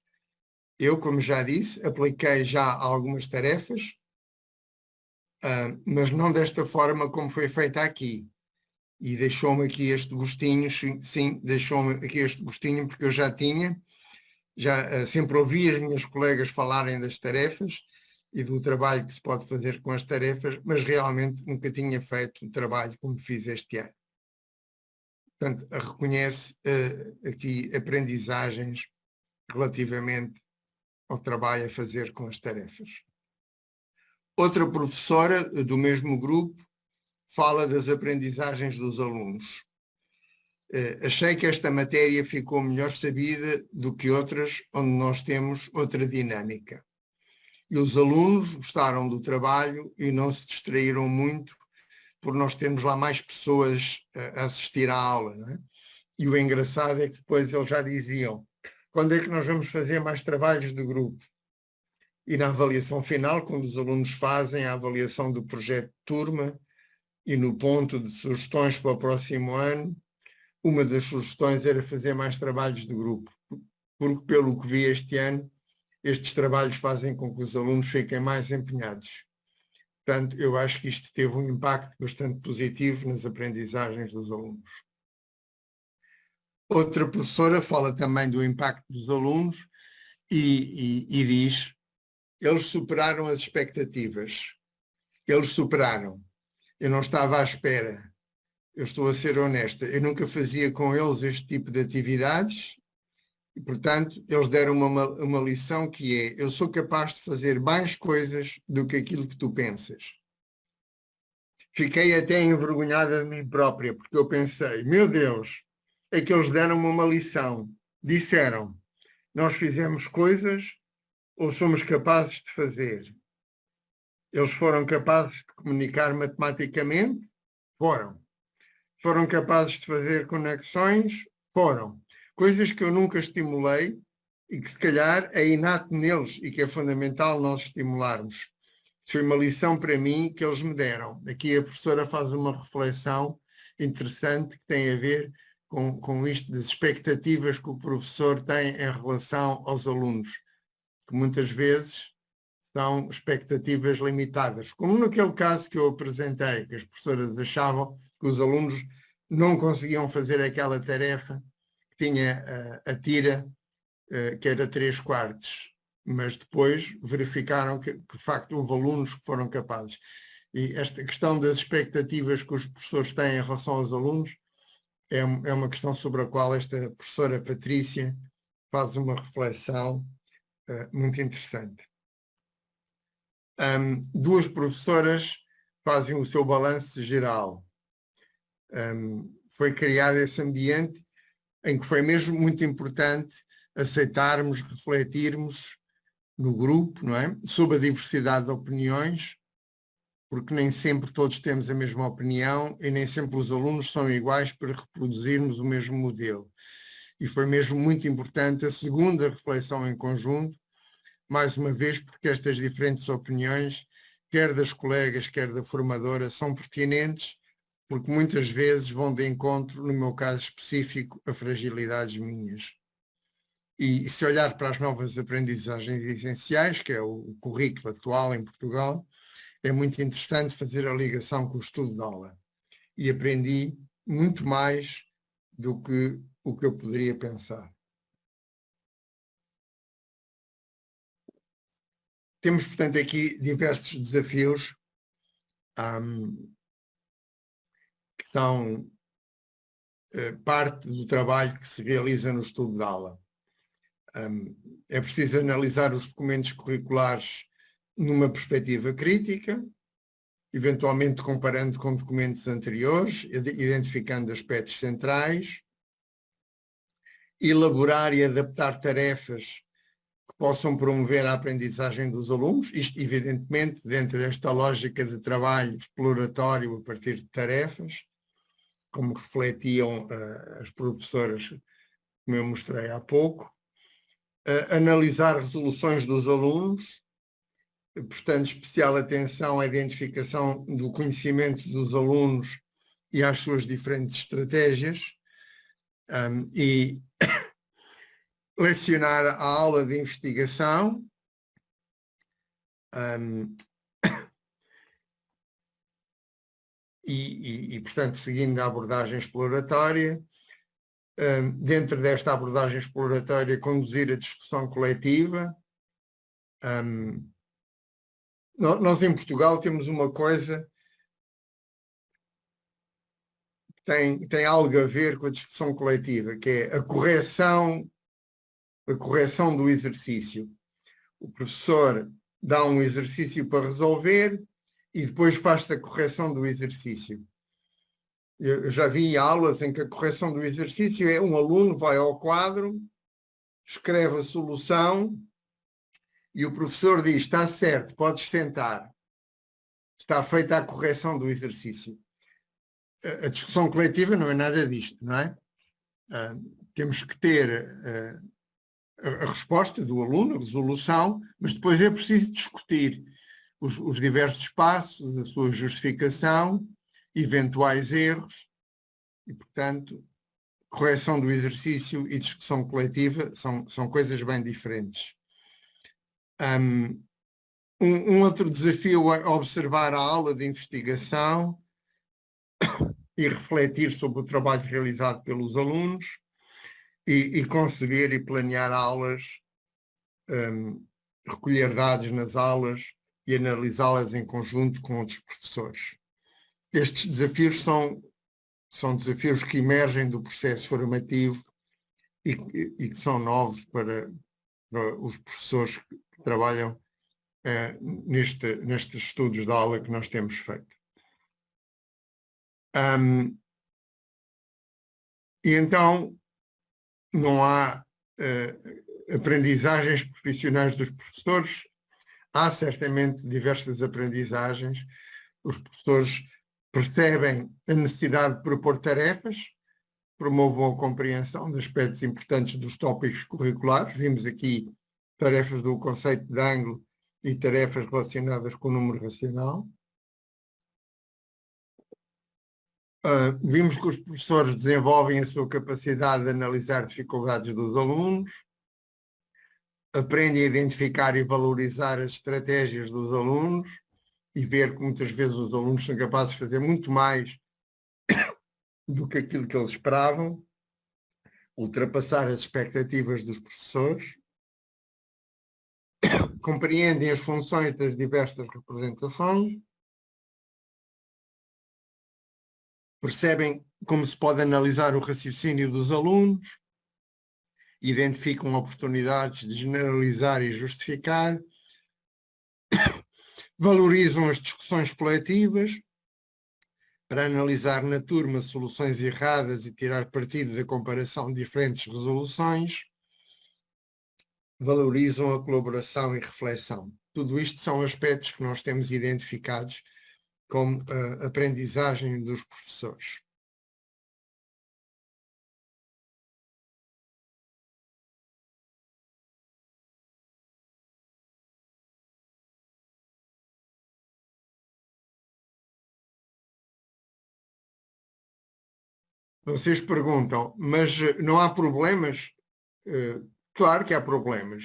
Eu, como já disse, apliquei já algumas tarefas, mas não desta forma como foi feita aqui. E deixou-me aqui este gostinho, sim, deixou-me aqui este gostinho, porque eu já sempre ouvi as minhas colegas falarem das tarefas e do trabalho que se pode fazer com as tarefas, mas realmente nunca tinha feito um trabalho como fiz este ano. Portanto, reconhece aqui aprendizagens relativamente ao trabalho a fazer com as tarefas. Outra professora do mesmo grupo fala das aprendizagens dos alunos. Achei que esta matéria ficou melhor sabida do que outras onde nós temos outra dinâmica. E os alunos gostaram do trabalho e não se distraíram muito por nós termos lá mais pessoas a assistir à aula, não é? E o engraçado é que depois eles já diziam: quando é que nós vamos fazer mais trabalhos de grupo? E na avaliação final, quando os alunos fazem a avaliação do projeto de turma e no ponto de sugestões para o próximo ano, uma das sugestões era fazer mais trabalhos de grupo, porque pelo que vi este ano, estes trabalhos fazem com que os alunos fiquem mais empenhados. Portanto, eu acho que isto teve um impacto bastante positivo nas aprendizagens dos alunos. Outra professora fala também do impacto dos alunos e diz: eles superaram as expectativas. Eles superaram. Eu não estava à espera. Eu estou a ser honesta. Eu nunca fazia com eles este tipo de atividades e, portanto, eles deram uma lição que é: eu sou capaz de fazer mais coisas do que aquilo que tu pensas. Fiquei até envergonhada de mim própria, porque eu pensei: meu Deus, é que eles deram-me uma lição. Disseram: nós fizemos coisas ou somos capazes de fazer? Eles foram capazes de comunicar matematicamente? Foram. Foram capazes de fazer conexões? Foram. Coisas que eu nunca estimulei e que se calhar é inato neles e que é fundamental nós estimularmos. Foi uma lição para mim que eles me deram. Aqui a professora faz uma reflexão interessante que tem a ver com isto das expectativas que o professor tem em relação aos alunos, que muitas vezes são expectativas limitadas, como naquele caso que eu apresentei, que as professoras achavam que os alunos não conseguiam fazer aquela tarefa que tinha a tira, que era 3/4, mas depois verificaram que de facto houve alunos que foram capazes. E esta questão das expectativas que os professores têm em relação aos alunos é uma questão sobre a qual esta professora Patrícia faz uma reflexão muito interessante. Duas professoras fazem o seu balanço geral. Foi criado esse ambiente em que foi mesmo muito importante aceitarmos, refletirmos no grupo, não é? Sobre a diversidade de opiniões, porque nem sempre todos temos a mesma opinião e nem sempre os alunos são iguais para reproduzirmos o mesmo modelo. E foi mesmo muito importante a segunda reflexão em conjunto, mais uma vez porque estas diferentes opiniões, quer das colegas, quer da formadora, são pertinentes, porque muitas vezes vão de encontro, no meu caso específico, a fragilidades minhas. E se olhar para as novas aprendizagens essenciais, que é o currículo atual em Portugal, é muito interessante fazer a ligação com o estudo de aula. E aprendi muito mais do que o que eu poderia pensar. Temos, portanto, aqui diversos desafios que são parte do trabalho que se realiza no estudo de aula. É preciso analisar os documentos curriculares numa perspectiva crítica, eventualmente comparando com documentos anteriores, identificando aspectos centrais, elaborar e adaptar tarefas que possam promover a aprendizagem dos alunos, isto evidentemente dentro desta lógica de trabalho exploratório a partir de tarefas, como refletiam as professoras, como eu mostrei há pouco, analisar resoluções dos alunos, portanto, especial atenção à identificação do conhecimento dos alunos e às suas diferentes estratégias, e lecionar a aula de investigação, portanto, seguindo a abordagem exploratória, dentro desta abordagem exploratória, conduzir a discussão coletiva. Nós em Portugal temos uma coisa que tem algo a ver com a discussão coletiva, que é a correção do exercício. O professor dá um exercício para resolver e depois faz-se a correção do exercício. Eu já vi aulas em que a correção do exercício é um aluno vai ao quadro, escreve a solução e o professor diz, está certo, podes sentar. Está feita a correção do exercício. A discussão coletiva não é nada disto, não é? Temos que ter a resposta do aluno, a resolução, mas depois é preciso discutir os diversos passos, a sua justificação, eventuais erros, e, portanto, correção do exercício e discussão coletiva são coisas bem diferentes. Um outro desafio é observar a aula de investigação e refletir sobre o trabalho realizado pelos alunos e conceber e planear aulas, recolher dados nas aulas e analisá-las em conjunto com outros professores. Estes desafios são desafios que emergem do processo formativo e que são novos para os professores que trabalham nestes estudos de aula que nós temos feito. E então não há aprendizagens profissionais dos professores, há certamente diversas aprendizagens. Os professores percebem a necessidade de propor tarefas, promovam a compreensão de aspectos importantes dos tópicos curriculares. Vimos aqui tarefas do conceito de ângulo e tarefas relacionadas com o número racional. Vimos que os professores desenvolvem a sua capacidade de analisar dificuldades dos alunos, aprendem a identificar e valorizar as estratégias dos alunos e ver que muitas vezes os alunos são capazes de fazer muito mais do que aquilo que eles esperavam, ultrapassar as expectativas dos professores, compreendem as funções das diversas representações, percebem como se pode analisar o raciocínio dos alunos, identificam oportunidades de generalizar e justificar, valorizam as discussões coletivas para analisar na turma soluções erradas e tirar partido da comparação de diferentes resoluções, valorizam a colaboração e reflexão. Tudo isto são aspectos que nós temos identificados como aprendizagem dos professores. Vocês perguntam, mas não há problemas? Claro que há problemas.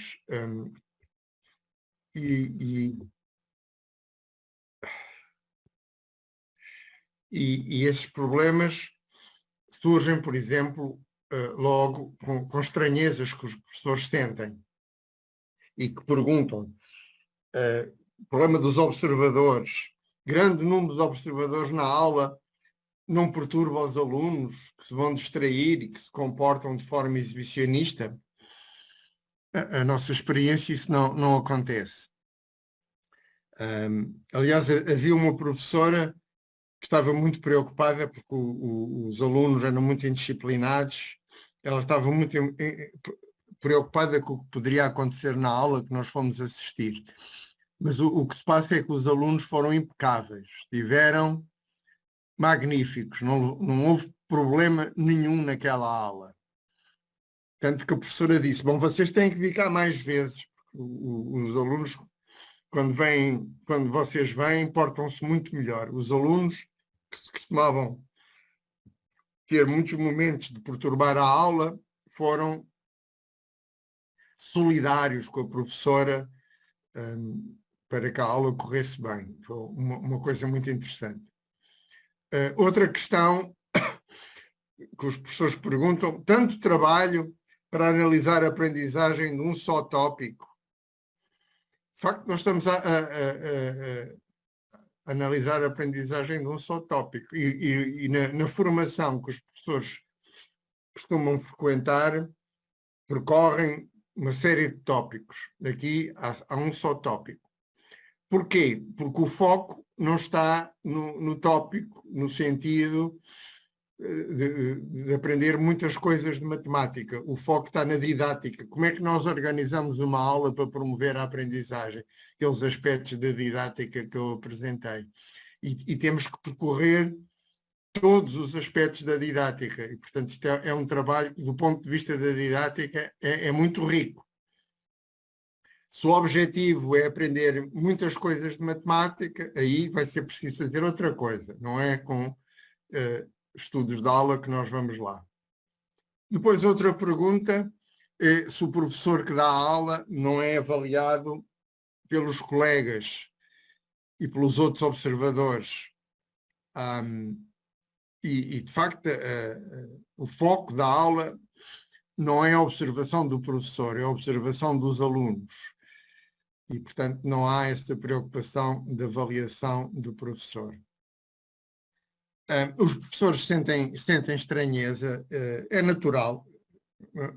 E esses problemas surgem, por exemplo, logo com estranhezas que os professores sentem e que perguntam. O problema dos observadores. Grande número de observadores na aula não perturba os alunos que se vão distrair e que se comportam de forma exibicionista? A nossa experiência, isso não acontece. Aliás, havia uma professora que estava muito preocupada porque os alunos eram muito indisciplinados. Ela estava muito preocupada com o que poderia acontecer na aula que nós fomos assistir. Mas o que se passa é que os alunos foram impecáveis, estiveram magníficos, não houve problema nenhum naquela aula. Tanto que a professora disse, bom, vocês têm que vir cá mais vezes, porque os alunos, quando vocês vêm, portam-se muito melhor. Os alunos que costumavam ter muitos momentos de perturbar a aula foram solidários com a professora, para que a aula corresse bem. Foi uma coisa muito interessante. Outra questão que os professores perguntam, tanto trabalho para analisar a aprendizagem de um só tópico. De facto, nós estamos a analisar a aprendizagem de um só tópico. E na formação que os professores costumam frequentar, percorrem uma série de tópicos. Aqui há um só tópico. Porquê? Porque o foco não está no tópico, no sentido de aprender muitas coisas de matemática. O foco está na didática. Como é que nós organizamos uma aula para promover a aprendizagem? Aqueles aspectos da didática que eu apresentei. E temos que percorrer todos os aspectos da didática. E, portanto, isto é um trabalho, do ponto de vista da didática, é muito rico. Se o objetivo é aprender muitas coisas de matemática, aí vai ser preciso fazer outra coisa. Não é com estudos de aula que nós vamos lá. Depois, outra pergunta, se o professor que dá a aula não é avaliado pelos colegas e pelos outros observadores. E de facto, o foco da aula não é a observação do professor, é a observação dos alunos. E, portanto, não há essa preocupação de avaliação do professor. Os professores sentem estranheza, é natural.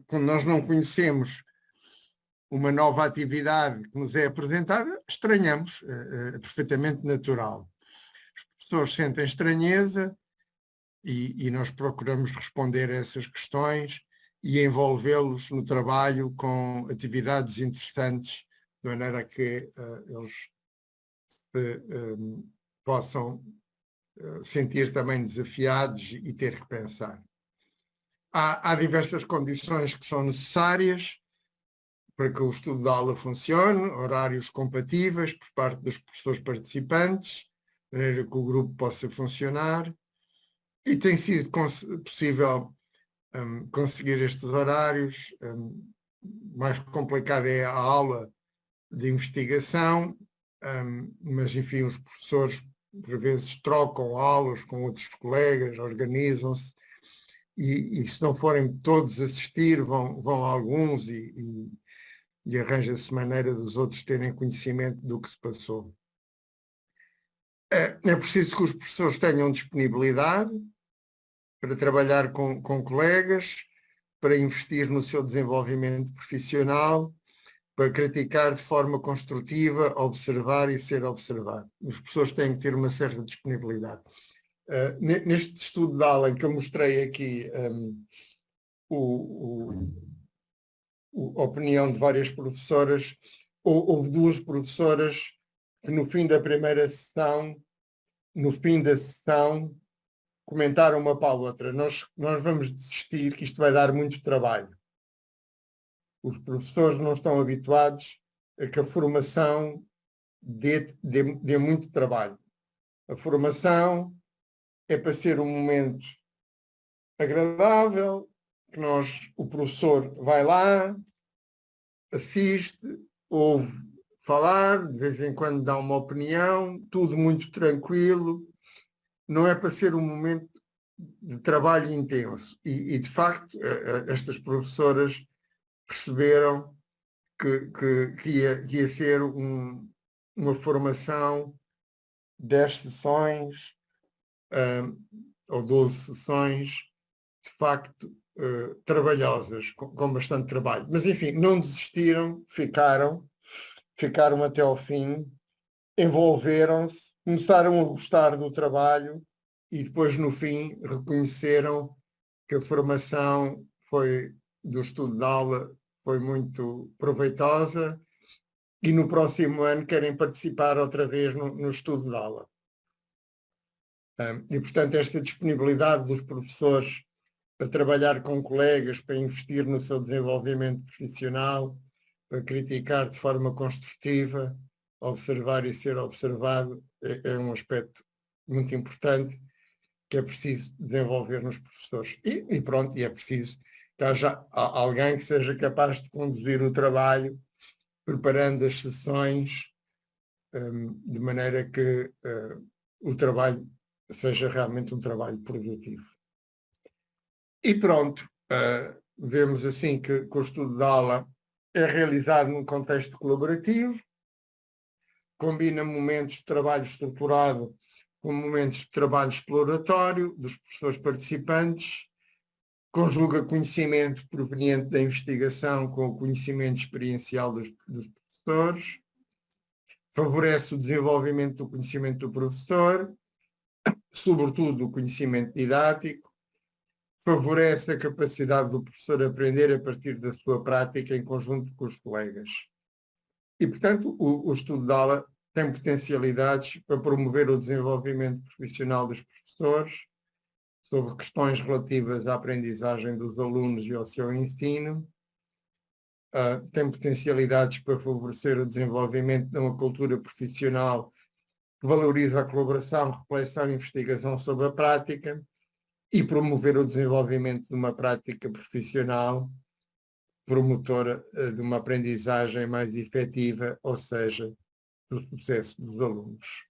Quando nós não conhecemos uma nova atividade que nos é apresentada, estranhamos, é perfeitamente natural. Os professores sentem estranheza e nós procuramos responder a essas questões e envolvê-los no trabalho com atividades interessantes, de maneira que eles possam sentir também desafiados e ter que pensar. Há diversas condições que são necessárias para que o estudo da aula funcione, horários compatíveis por parte dos professores participantes, de maneira que o grupo possa funcionar, e tem sido possível conseguir estes horários. Mais complicado é a aula de investigação, mas, enfim, os professores por vezes trocam aulas com outros colegas, organizam-se, e se não forem todos assistir, vão alguns e arranja-se maneira dos outros terem conhecimento do que se passou. É preciso que os professores tenham disponibilidade para trabalhar com colegas, para investir no seu desenvolvimento profissional, para criticar de forma construtiva, observar e ser observado. Os professores têm que ter uma certa disponibilidade. Neste estudo de aula em que eu mostrei aqui a opinião de várias professoras, houve duas professoras que no fim da primeira sessão, no fim da sessão, comentaram uma para a outra: nós vamos desistir, que isto vai dar muito trabalho. Os professores não estão habituados a que a formação dê muito trabalho. A formação é para ser um momento agradável, que o professor vai lá, assiste, ouve falar, de vez em quando dá uma opinião, tudo muito tranquilo. Não é para ser um momento de trabalho intenso. E de facto, estas professoras perceberam que ia ser uma formação 10 sessões ou 12 sessões, de facto, trabalhosas, com bastante trabalho. Mas, enfim, não desistiram, ficaram até ao fim, envolveram-se, começaram a gostar do trabalho e depois, no fim, reconheceram que a formação do estudo de aula foi muito proveitosa e no próximo ano querem participar outra vez no estudo de aula. E, portanto, esta disponibilidade dos professores para trabalhar com colegas, para investir no seu desenvolvimento profissional, para criticar de forma construtiva, observar e ser observado, é um aspecto muito importante que é preciso desenvolver nos professores. E pronto, e é preciso que haja alguém que seja capaz de conduzir o trabalho, preparando as sessões, de maneira que o trabalho seja realmente um trabalho produtivo. E pronto, vemos assim que o estudo de aula é realizado num contexto colaborativo, combina momentos de trabalho estruturado com momentos de trabalho exploratório dos professores participantes, conjuga conhecimento proveniente da investigação com o conhecimento experiencial dos professores, favorece o desenvolvimento do conhecimento do professor, sobretudo o conhecimento didático, favorece a capacidade do professor aprender a partir da sua prática em conjunto com os colegas. E, portanto, o estudo de aula tem potencialidades para promover o desenvolvimento profissional dos professores sobre questões relativas à aprendizagem dos alunos e ao seu ensino, tem potencialidades para favorecer o desenvolvimento de uma cultura profissional que valoriza a colaboração, reflexão e investigação sobre a prática e promover o desenvolvimento de uma prática profissional promotora de uma aprendizagem mais efetiva, ou seja, do sucesso dos alunos.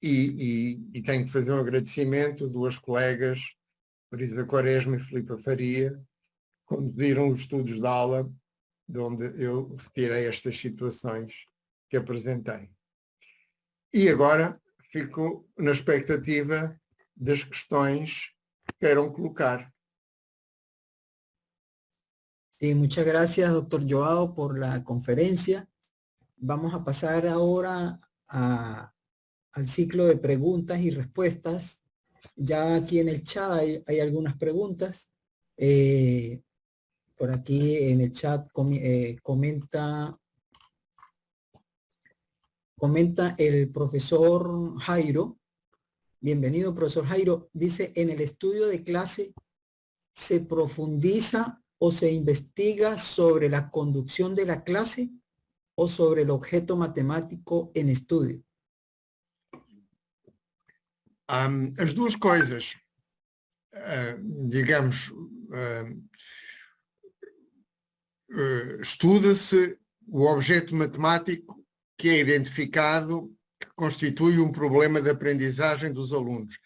E tenho que fazer um agradecimento a duas colegas, Marisa Quaresma e Filipa Faria, que conduziram os estudos de aula, de onde eu retirei estas situações que apresentei. E agora fico na expectativa das questões que queiram colocar. Sí, muchas gracias, doctor Joao, por la conferencia. Vamos a pasar ahora al ciclo de preguntas y respuestas. Ya aquí en el chat hay algunas preguntas. Por aquí en el chat comenta el profesor Jairo. Bienvenido, profesor Jairo. Dice, en el estudio de clase se profundiza o se investiga sobre la conducción de la clase o sobre el objeto matemático en estudio. As duas coisas, digamos, estuda-se o objeto matemático que é identificado, que constitui um problema de aprendizagem dos alunos.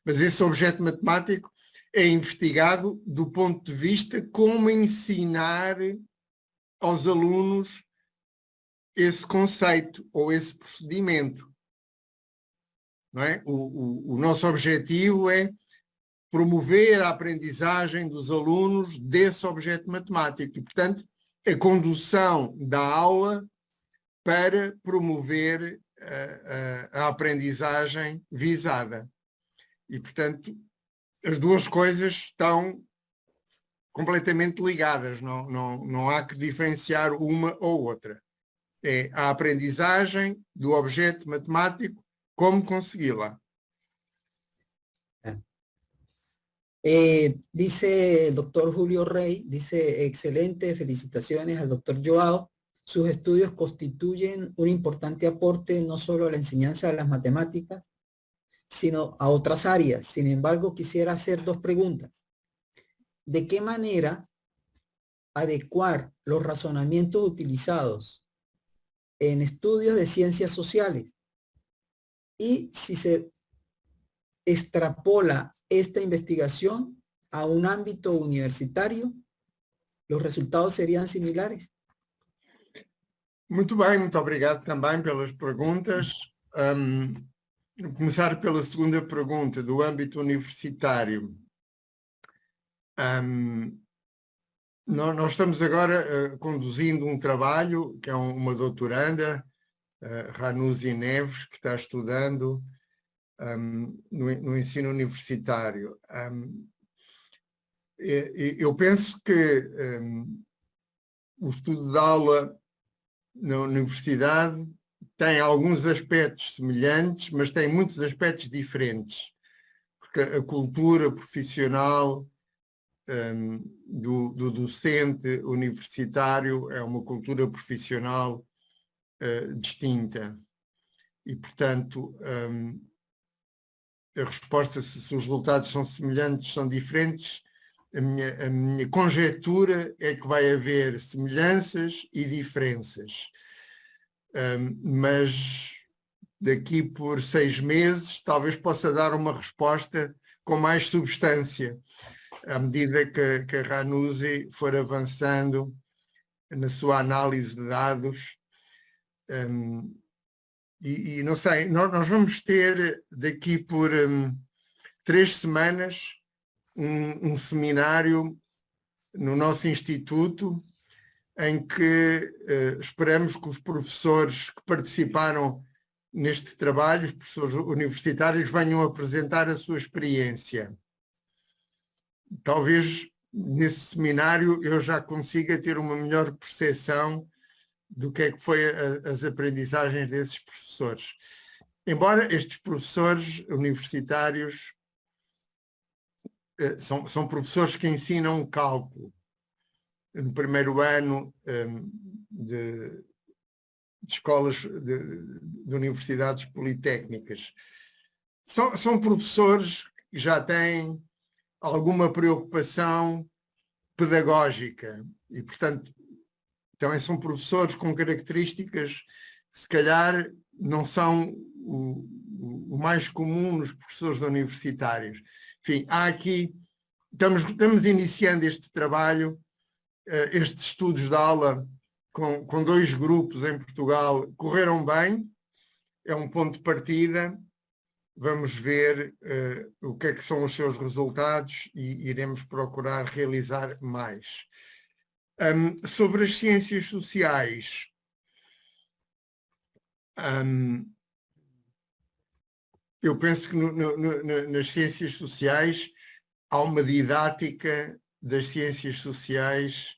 Mas esse objeto matemático é investigado do ponto de vista como ensinar aos alunos esse conceito ou esse procedimento. Não é? O nosso objetivo é promover a aprendizagem dos alunos desse objeto matemático e, portanto, a condução da aula para promover a aprendizagem visada. E, portanto, as duas coisas estão completamente ligadas, não há que diferenciar uma ou outra. É a aprendizagem do objeto matemático, como consegui-la. Dice el doctor Julio Rey, dice, excelente, felicitaciones al doctor Joao. Sus estudios constituyen un importante aporte no solo a la enseñanza de las matemáticas, sino a otras áreas. Sin embargo, quisiera hacer dos preguntas. ¿De qué manera adecuar los razonamientos utilizados en estudios de ciencias sociales? Y si se extrapola esta investigación a un ámbito universitario, ¿los resultados serían similares? Muito bem, muito obrigado também pelas perguntas. Vou começar pela segunda pergunta, do âmbito universitário. Nós estamos agora conduzindo um trabalho, que é uma doutoranda, Ranuzi Neves, que está estudando no ensino universitário. Eu penso que o estudo de aula na universidade tem alguns aspectos semelhantes, mas tem muitos aspectos diferentes, porque a cultura profissional do docente universitário é uma cultura profissional distinta. E, portanto, a resposta, se os resultados são semelhantes, são diferentes, a minha conjectura é que vai haver semelhanças e diferenças. Mas daqui por 6 meses talvez possa dar uma resposta com mais substância, à medida que a Ranuzi for avançando na sua análise de dados. E não sei, nós vamos ter daqui por 3 semanas um seminário no nosso instituto em que esperamos que os professores que participaram neste trabalho, os professores universitários, venham apresentar a sua experiência. Talvez nesse seminário eu já consiga ter uma melhor percepção do que é que foi as aprendizagens desses professores. Embora estes professores universitários são professores que ensinam cálculo no primeiro ano de escolas de universidades politécnicas. São professores que já têm alguma preocupação pedagógica e, portanto, também são professores com características que, se calhar, não são o mais comum nos professores universitários. Enfim, há aqui, estamos iniciando este trabalho, estes estudos de aula com 2 grupos em Portugal correram bem, é um ponto de partida, vamos ver o que é que são os seus resultados e iremos procurar realizar mais. Sobre as ciências sociais, eu penso que nas ciências sociais há uma didática das ciências sociais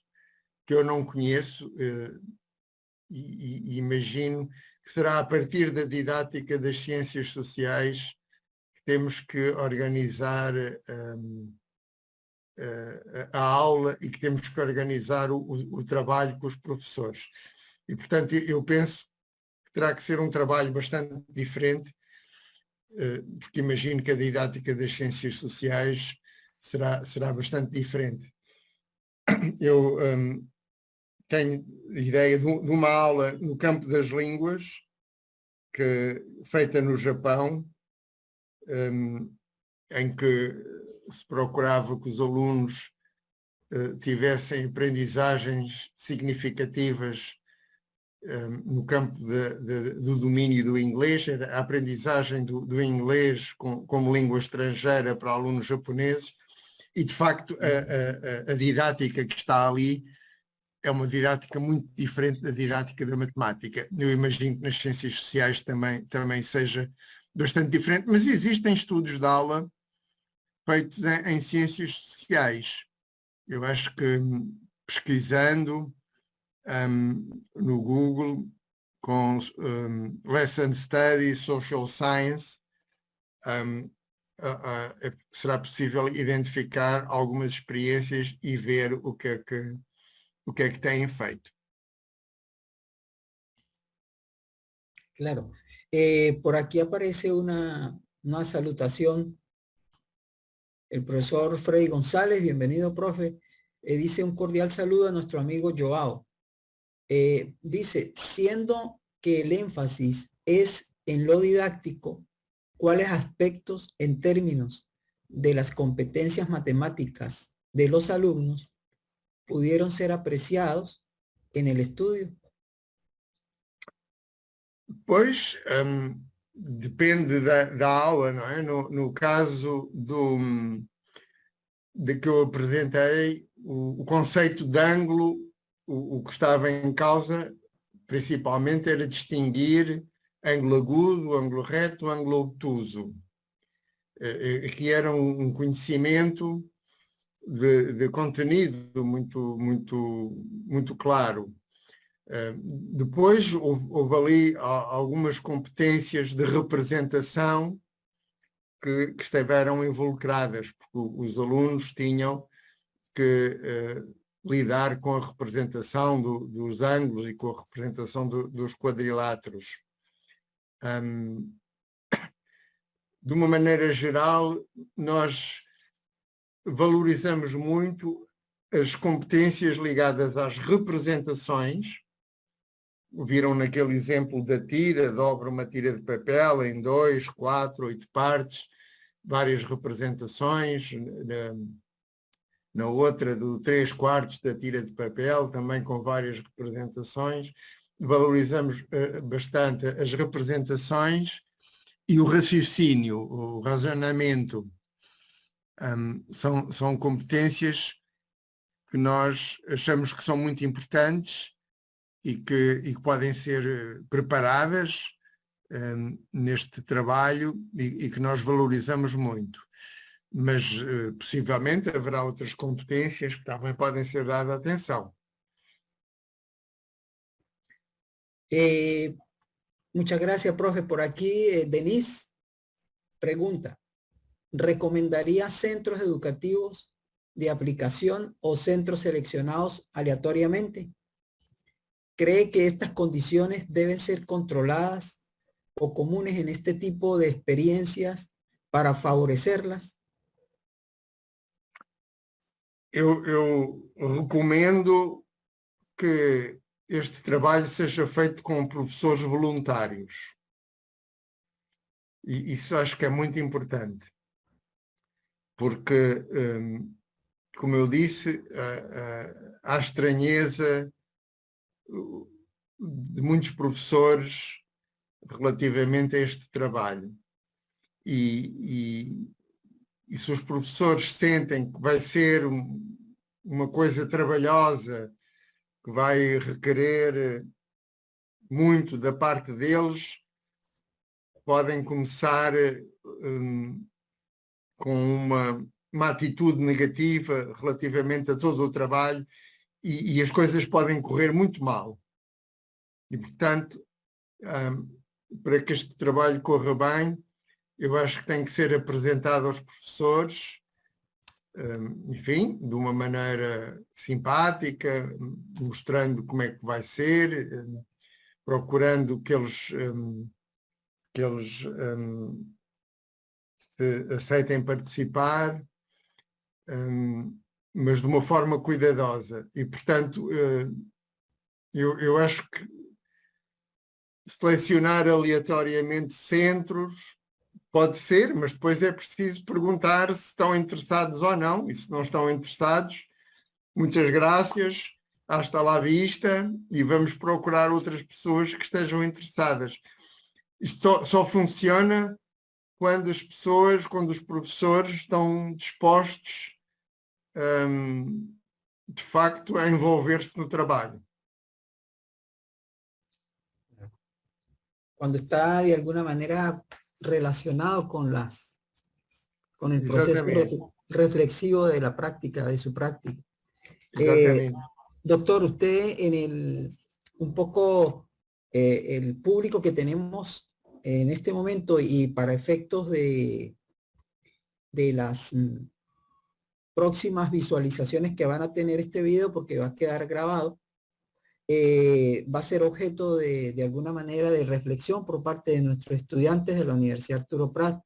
que eu não conheço e imagino que será a partir da didática das ciências sociais que temos que organizar a aula e que temos que organizar o trabalho com os professores. E, portanto, eu penso que terá que ser um trabalho bastante diferente, porque imagino que a didática das ciências sociais será bastante diferente. Eu tenho ideia de uma aula no campo das línguas, feita no Japão, em que se procurava que os alunos tivessem aprendizagens significativas no campo do domínio do inglês, era a aprendizagem do inglês como língua estrangeira para alunos japoneses, e de facto a didática que está ali é uma didática muito diferente da didática da matemática. Eu imagino que nas ciências sociais também seja bastante diferente, mas existem estudos de aula feitos em ciências sociais. Eu acho que pesquisando no Google com Lesson Study, Social Science, será possível identificar algumas experiências e ver o que é que têm feito. Claro. Por aquí aparece una salutación. El profesor Freddy González, bienvenido, profe. Dice un cordial saludo a nuestro amigo Joao. Dice, siendo que el énfasis es en lo didáctico, ¿cuáles aspectos en términos de las competencias matemáticas de los alumnos pudieron ser apreciados en el estudio? Pois, depende da aula, não é? No caso de que eu apresentei, o conceito de ângulo, o que estava em causa, principalmente, era distinguir ângulo agudo, ângulo reto, ângulo obtuso, que era um conhecimento de conteúdo muito claro. Depois houve ali algumas competências de representação que estiveram involucradas, porque os alunos tinham que lidar com a representação dos ângulos e com a representação dos quadriláteros. De uma maneira geral, nós valorizamos muito as competências ligadas às representações. Viram naquele exemplo da tira, dobra uma tira de papel em 2, 4, 8 partes, várias representações. Na outra, do 3/4 da tira de papel, também com várias representações. Valorizamos bastante as representações e o raciocínio, o razonamento. São competências que nós achamos que são muito importantes e que podem ser preparadas neste trabalho e que nós valorizamos muito. Mas possivelmente haverá outras competências que também podem ser dadas atenção. Muchas gracias, profe. Por aquí, Denise pregunta, ¿recomendaría centros educativos de aplicación o centros seleccionados aleatoriamente? ¿Cree que estas condiciones deben ser controladas o comunes en este tipo de experiencias para favorecerlas? Eu recomendo que este trabalho seja feito com professores voluntários. E isso acho que é muito importante. Porque, como eu disse, há estranheza de muitos professores relativamente a este trabalho. E se os professores sentem que vai ser uma coisa trabalhosa, que vai requerer muito da parte deles, podem começar com uma atitude negativa relativamente a todo o trabalho e as coisas podem correr muito mal. E, portanto, para que este trabalho corra bem, eu acho que tem que ser apresentado aos professores, enfim, de uma maneira simpática, mostrando como é que vai ser, procurando que eles se aceitem participar, mas de uma forma cuidadosa. E, portanto, eu acho que selecionar aleatoriamente centros pode ser, mas depois é preciso perguntar se estão interessados ou não, e se não estão interessados, muitas graças, hasta lá vista, e vamos procurar outras pessoas que estejam interessadas. Isto só funciona quando as pessoas, quando os professores estão dispostos, de facto, a envolver-se no trabalho. Cuando está de alguna manera relacionado con el proceso reflexivo de la práctica, de su práctica. Doctor, usted un poco el público que tenemos en este momento y para efectos de las próximas visualizaciones que van a tener este video, porque va a quedar grabado, va a ser objeto de alguna manera de reflexión por parte de nuestros estudiantes de la Universidad Arturo Prat.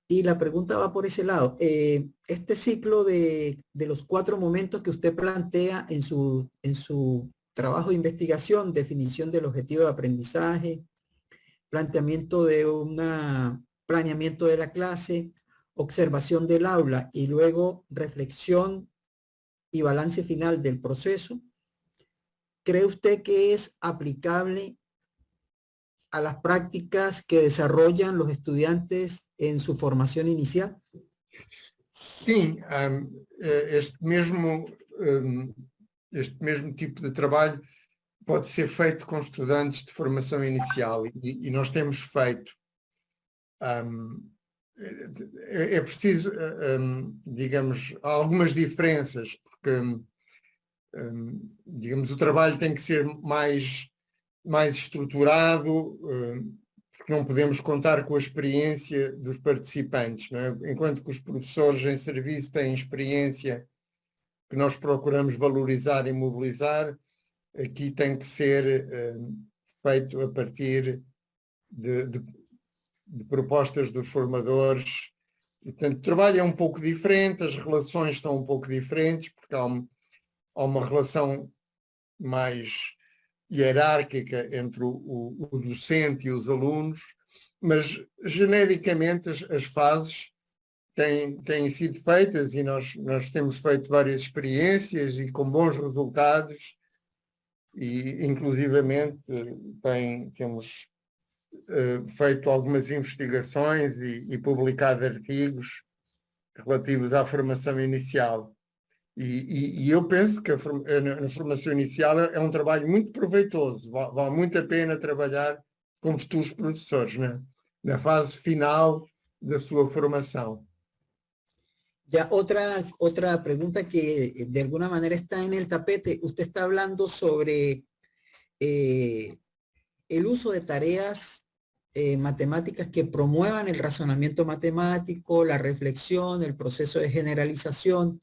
Y la pregunta va por ese lado. Este ciclo de los 4 momentos que usted plantea en su trabajo de investigación, definición del objetivo de aprendizaje, planteamiento de planeamiento de la clase, observación del aula y luego reflexión y balance final del proceso, ¿cree usted que es aplicable a las prácticas que desarrollan los estudiantes en su formación inicial? Sim, este mesmo tipo de trabalho pode ser feito com estudantes de formação inicial e nós temos feito é preciso, digamos, há algumas diferenças, porque, digamos, o trabalho tem que ser mais estruturado, porque não podemos contar com a experiência dos participantes, não é? Enquanto que os professores em serviço têm experiência que nós procuramos valorizar e mobilizar, aqui tem que ser feito a partir de propostas dos formadores. E, portanto, o trabalho é um pouco diferente, as relações são um pouco diferentes, porque há uma relação mais hierárquica entre o docente e os alunos, mas genericamente as fases têm sido feitas e nós temos feito várias experiências e com bons resultados e inclusivamente temos feito algumas investigações e publicado artigos relativos à formação inicial. E eu penso que na formação inicial é um trabalho muito proveitoso, vale muito a pena trabalhar com futuros professores, né? Na fase final da sua formação. Ya otra pregunta que de alguna manera está en el tapete. Usted está hablando sobre el uso de tareas matemáticas que promuevan el razonamiento matemático, la reflexión, el proceso de generalización,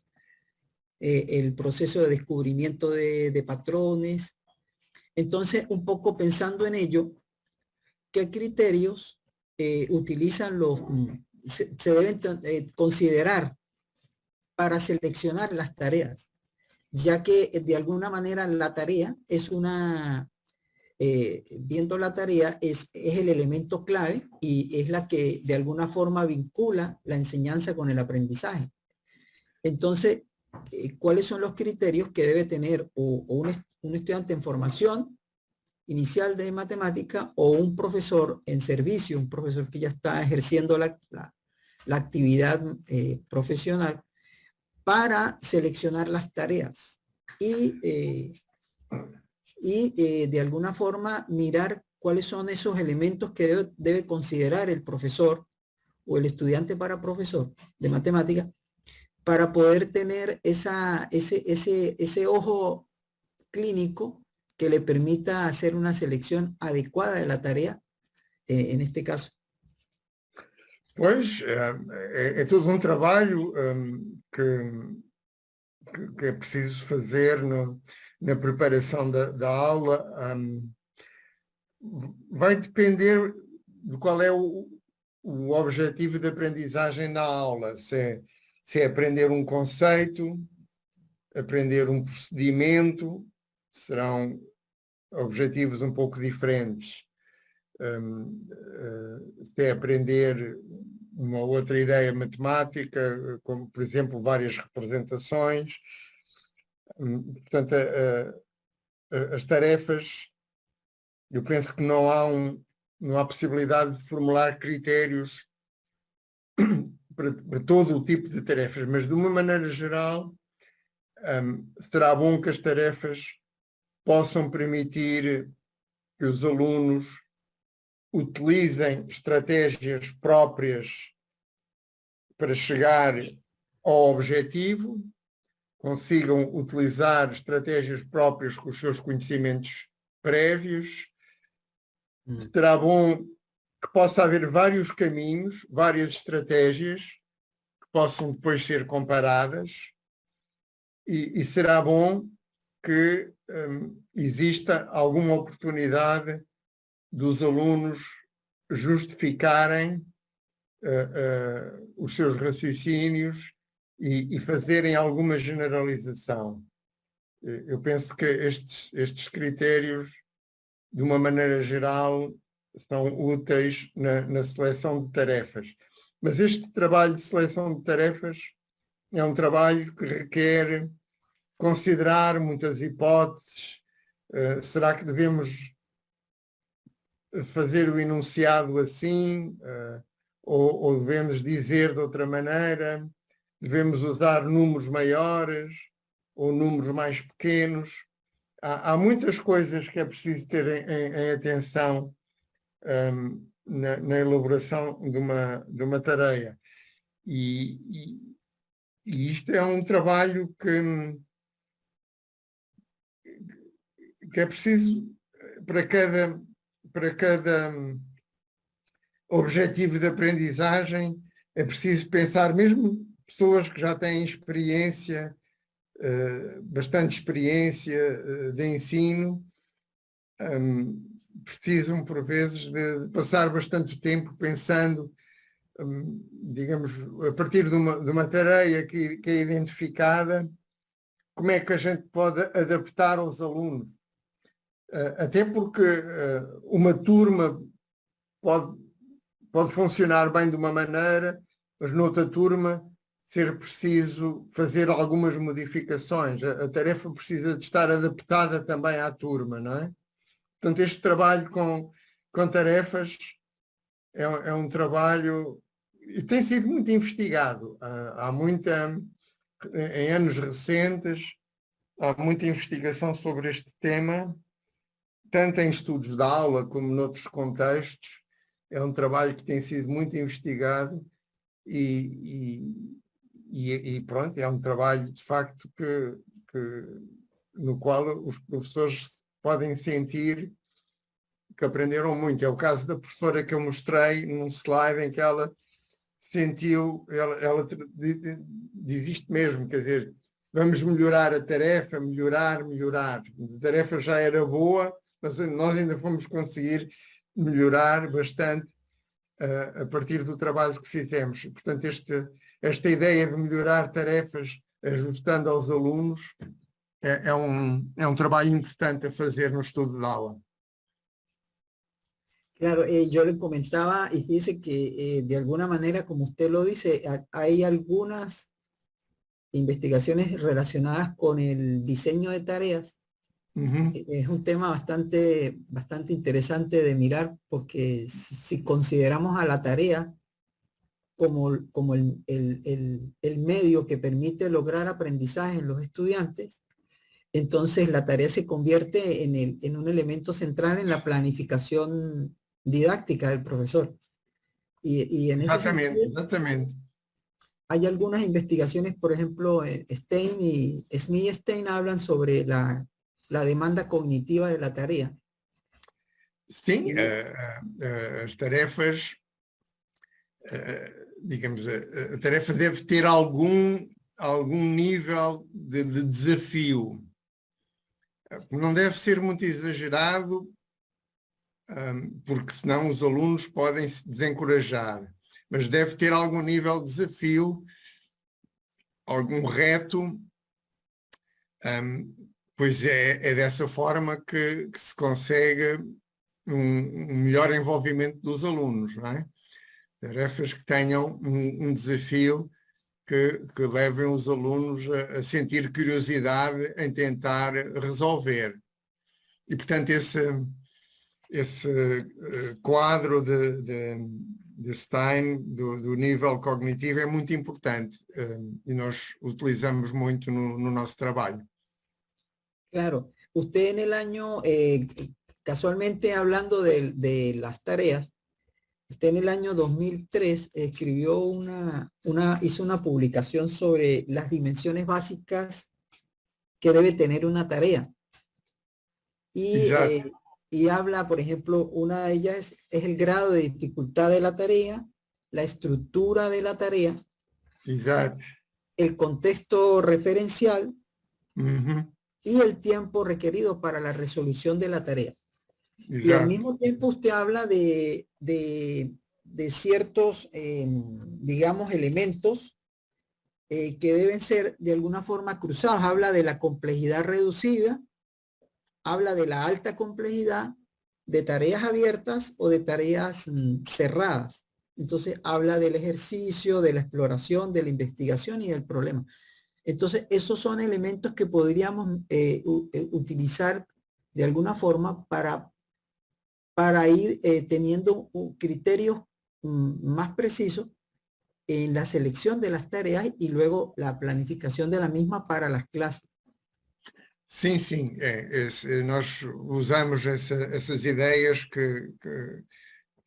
el proceso de descubrimiento de patrones. Entonces, un poco pensando en ello, ¿qué criterios utilizan se deben considerar para seleccionar las tareas? Ya que de alguna manera la tarea es viendo la tarea es el elemento clave y es la que de alguna forma vincula la enseñanza con el aprendizaje. Entonces, ¿cuáles son los criterios que debe tener un estudiante en formación inicial de matemática o un profesor en servicio, un profesor que ya está ejerciendo la actividad profesional para seleccionar las tareas y de alguna forma mirar cuáles son esos elementos que debe considerar el profesor o el estudiante para profesor de matemática para poder tener ese ojo clínico que le permita hacer una selección adecuada de la tarea en este caso? Pois, é todo um trabalho que é preciso fazer na preparação da aula. Vai depender de qual é o objetivo de aprendizagem na aula. Se é aprender um conceito, aprender um procedimento, serão objetivos um pouco diferentes. Se é aprender uma outra ideia matemática, como, por exemplo, várias representações. Portanto, as tarefas, eu penso que não há possibilidade de formular critérios para todo o tipo de tarefas, mas de uma maneira geral, será bom que as tarefas possam permitir que os alunos utilizem estratégias próprias para chegar ao objetivo, consigam utilizar estratégias próprias com os seus conhecimentos prévios. Será bom que possa haver vários caminhos, várias estratégias que possam depois ser comparadas e será bom que exista alguma oportunidade dos alunos justificarem os seus raciocínios e fazerem alguma generalização. Eu penso que estes critérios, de uma maneira geral, são úteis na seleção de tarefas. Mas este trabalho de seleção de tarefas é um trabalho que requer considerar muitas hipóteses. Será que devemos fazer o enunciado assim? Ou devemos dizer de outra maneira? Devemos usar números maiores ou números mais pequenos? Há muitas coisas que é preciso ter em atenção na elaboração de uma tarefa. E isto é um trabalho que é preciso para cada objetivo de aprendizagem, é preciso pensar, mesmo pessoas que já têm experiência, bastante experiência de ensino, precisam por vezes de passar bastante tempo pensando, digamos, a partir de uma tarefa que é identificada, como é que a gente pode adaptar aos alunos. Até porque uma turma pode funcionar bem de uma maneira, mas noutra turma ser preciso fazer algumas modificações. A tarefa precisa de estar adaptada também à turma, não é? Portanto, este trabalho com tarefas é um trabalho e tem sido muito investigado. Há muita, em anos recentes, há muita investigação sobre este tema, tanto em estudos de aula como noutros contextos. É um trabalho que tem sido muito investigado e pronto, é um trabalho de facto no qual os professores podem sentir que aprenderam muito. É o caso da professora que eu mostrei num slide em que ela sentiu, ela diz isto mesmo, quer dizer, vamos melhorar a tarefa, melhorar. A tarefa já era boa, mas nós ainda fomos conseguir melhorar bastante a partir do trabalho que fizemos. Portanto, esta ideia de melhorar tarefas ajustando aos alunos é um trabalho importante a fazer no estudo de aula. Claro, yo le comentaba y fíjese que de alguna manera, como usted lo dice, hay algunas investigaciones relacionadas con el diseño de tareas. Es un tema bastante interesante de mirar, porque si consideramos a la tarea como el medio que permite lograr aprendizaje en los estudiantes, entonces la tarea se convierte en un elemento central en la planificación didáctica del profesor. Y en ese sentido, Exatamente. hay algunas investigaciones, por ejemplo, Stein y Smith y Stein hablan sobre la demanda cognitiva de la tarea. Sim, as tarefas, digamos, a tarefa deve ter algum nível de desafio. Não deve ser muito exagerado, porque senão os alunos podem se desencorajar. Mas deve ter algum nível de desafio, algum reto, pois é dessa forma que se consegue um melhor envolvimento dos alunos, não é? Tarefas que tenham um desafio que levem os alunos a sentir curiosidade em tentar resolver. E, portanto, esse quadro de Stein, do nível cognitivo, é muito importante e nós utilizamos muito no nosso trabalho. Claro, usted en el año, casualmente hablando de las tareas, usted en el año 2003 escribió hizo una publicación sobre las dimensiones básicas que debe tener una tarea. Y habla, por ejemplo, una de ellas es el grado de dificultad de la tarea, la estructura de la tarea, Exacto. el contexto referencial y el tiempo requerido para la resolución de la tarea. Exacto. Y al mismo tiempo usted habla de ciertos, digamos, elementos que deben ser de alguna forma cruzados. Habla de la complejidad reducida, habla de la alta complejidad, de tareas abiertas o de tareas cerradas. Entonces habla del ejercicio, de la exploración, de la investigación y del problema. Entonces esos son elementos que podríamos utilizar de alguna forma para ir teniendo criterios más precisos en la selección de las tareas y luego la planificación de la misma para las clases. Sim, nós usamos essas ideias que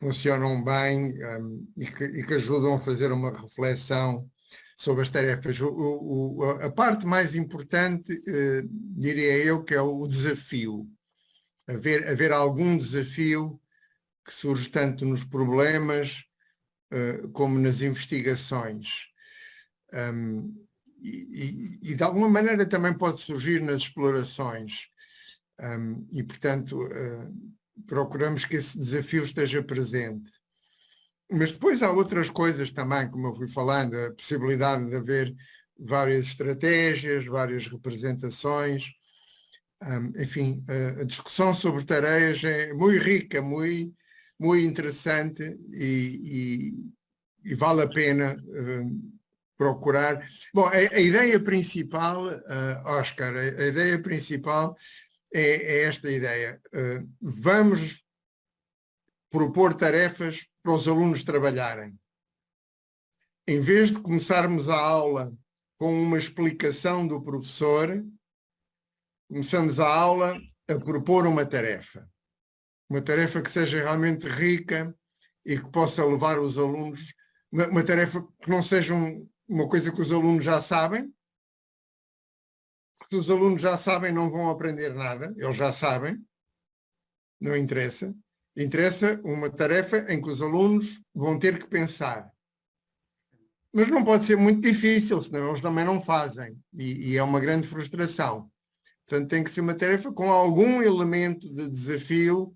funcionam bem e que ajudam a fazer uma reflexão sobre as tarefas. A parte mais importante, diria eu, que é o desafio. Haver algum desafio que surge tanto nos problemas como nas investigações. E de alguma maneira também pode surgir nas explorações. E, portanto, procuramos que esse desafio esteja presente. Mas depois há outras coisas também, como eu fui falando, a possibilidade de haver várias estratégias, várias representações. Enfim, a discussão sobre tareas é muito rica, muito interessante e vale a pena procurar. Bom, a ideia principal, Oscar, a ideia principal é esta ideia. Vamos propor tarefas para os alunos trabalharem. Em vez de começarmos a aula com uma explicação do professor, começamos a aula a propor uma tarefa que seja realmente rica e que possa levar os alunos, uma tarefa que não seja uma coisa que os alunos já sabem, porque os alunos já sabem não vão aprender nada, eles já sabem, não interessa. Interessa uma tarefa em que os alunos vão ter que pensar. Mas não pode ser muito difícil, senão eles também não fazem. E é uma grande frustração. Portanto, tem que ser uma tarefa com algum elemento de desafio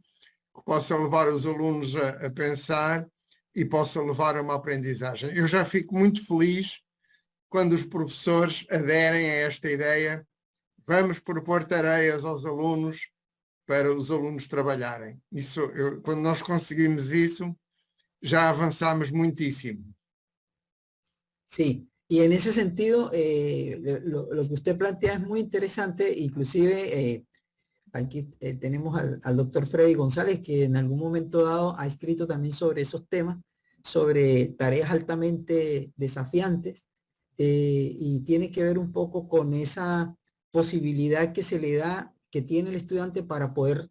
que possa levar os alunos a pensar e possa levar a uma aprendizagem. Eu já fico muito feliz quando os professores aderem a esta ideia. Vamos propor tarefas aos alunos para os alunos trabalharem. Quando nós conseguimos isso, ya avanzamos muchísimo. Sí, y en ese sentido, lo que usted plantea es muy interesante, inclusive aquí tenemos al doctor Freddy González, que en algún momento dado ha escrito también sobre esos temas, sobre tareas altamente desafiantes, y tiene que ver un poco con esa posibilidad que se le da, que tiene el estudiante para poder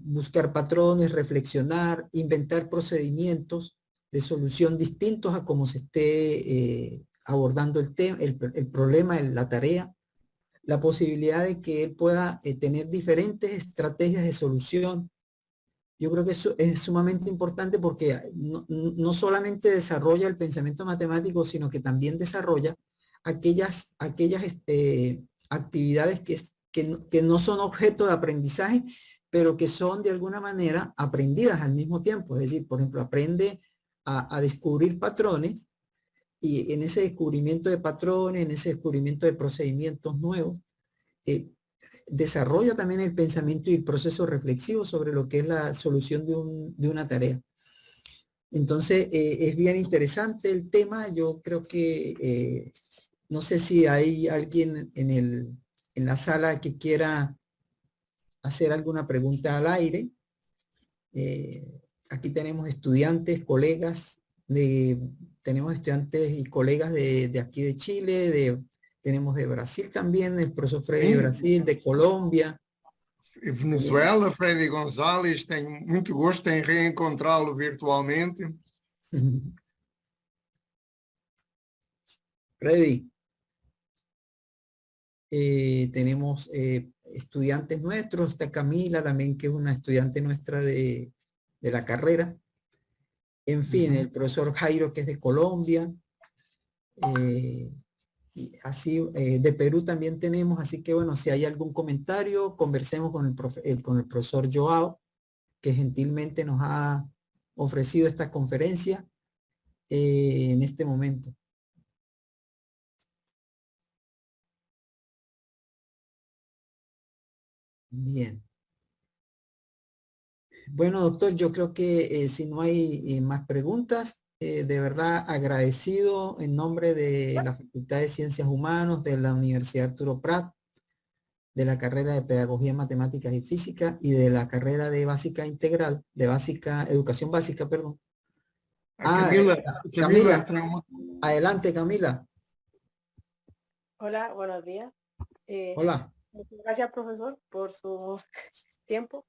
buscar patrones, reflexionar, inventar procedimientos de solución distintos a cómo se esté abordando el tema, el problema, la tarea, la posibilidad de que él pueda tener diferentes estrategias de solución. Yo creo que eso es sumamente importante porque no solamente desarrolla el pensamiento matemático, sino que también desarrolla aquellas actividades que no son objeto de aprendizaje, pero que son de alguna manera aprendidas al mismo tiempo. Es decir, por ejemplo, aprende a descubrir patrones y en ese descubrimiento de patrones, en ese descubrimiento de procedimientos nuevos, desarrolla también el pensamiento y el proceso reflexivo sobre lo que es la solución de una tarea. Entonces, es bien interesante el tema. Yo creo que, no sé si hay alguien en la sala que quiera hacer alguna pregunta al aire. Aquí tenemos estudiantes, colegas, tenemos estudiantes y colegas de aquí de Chile, tenemos de Brasil también, el profesor Freddy de Brasil, de Colombia. Venezuela, Freddy González, tenho muito gosto em reencontrá-lo virtualmente. Freddy, tenemos estudiantes nuestros, está Camila también, que es una estudiante nuestra de la carrera. En fin, el profesor Jairo, que es de Colombia. Y así, de Perú también tenemos, así que bueno, si hay algún comentario, conversemos con el profesor Joao, que gentilmente nos ha ofrecido esta conferencia en este momento. Bien. Bueno, doctor, yo creo que si no hay más preguntas, de verdad agradecido en nombre de la Facultad de Ciencias Humanas de la Universidad Arturo Prat, de la carrera de Pedagogía, Matemáticas y Física y de la carrera de Básica Integral, de Educación Básica, perdón. Camila, adelante, Camila. Hola, buenos días. Hola. Muchas gracias, profesor, por su tiempo.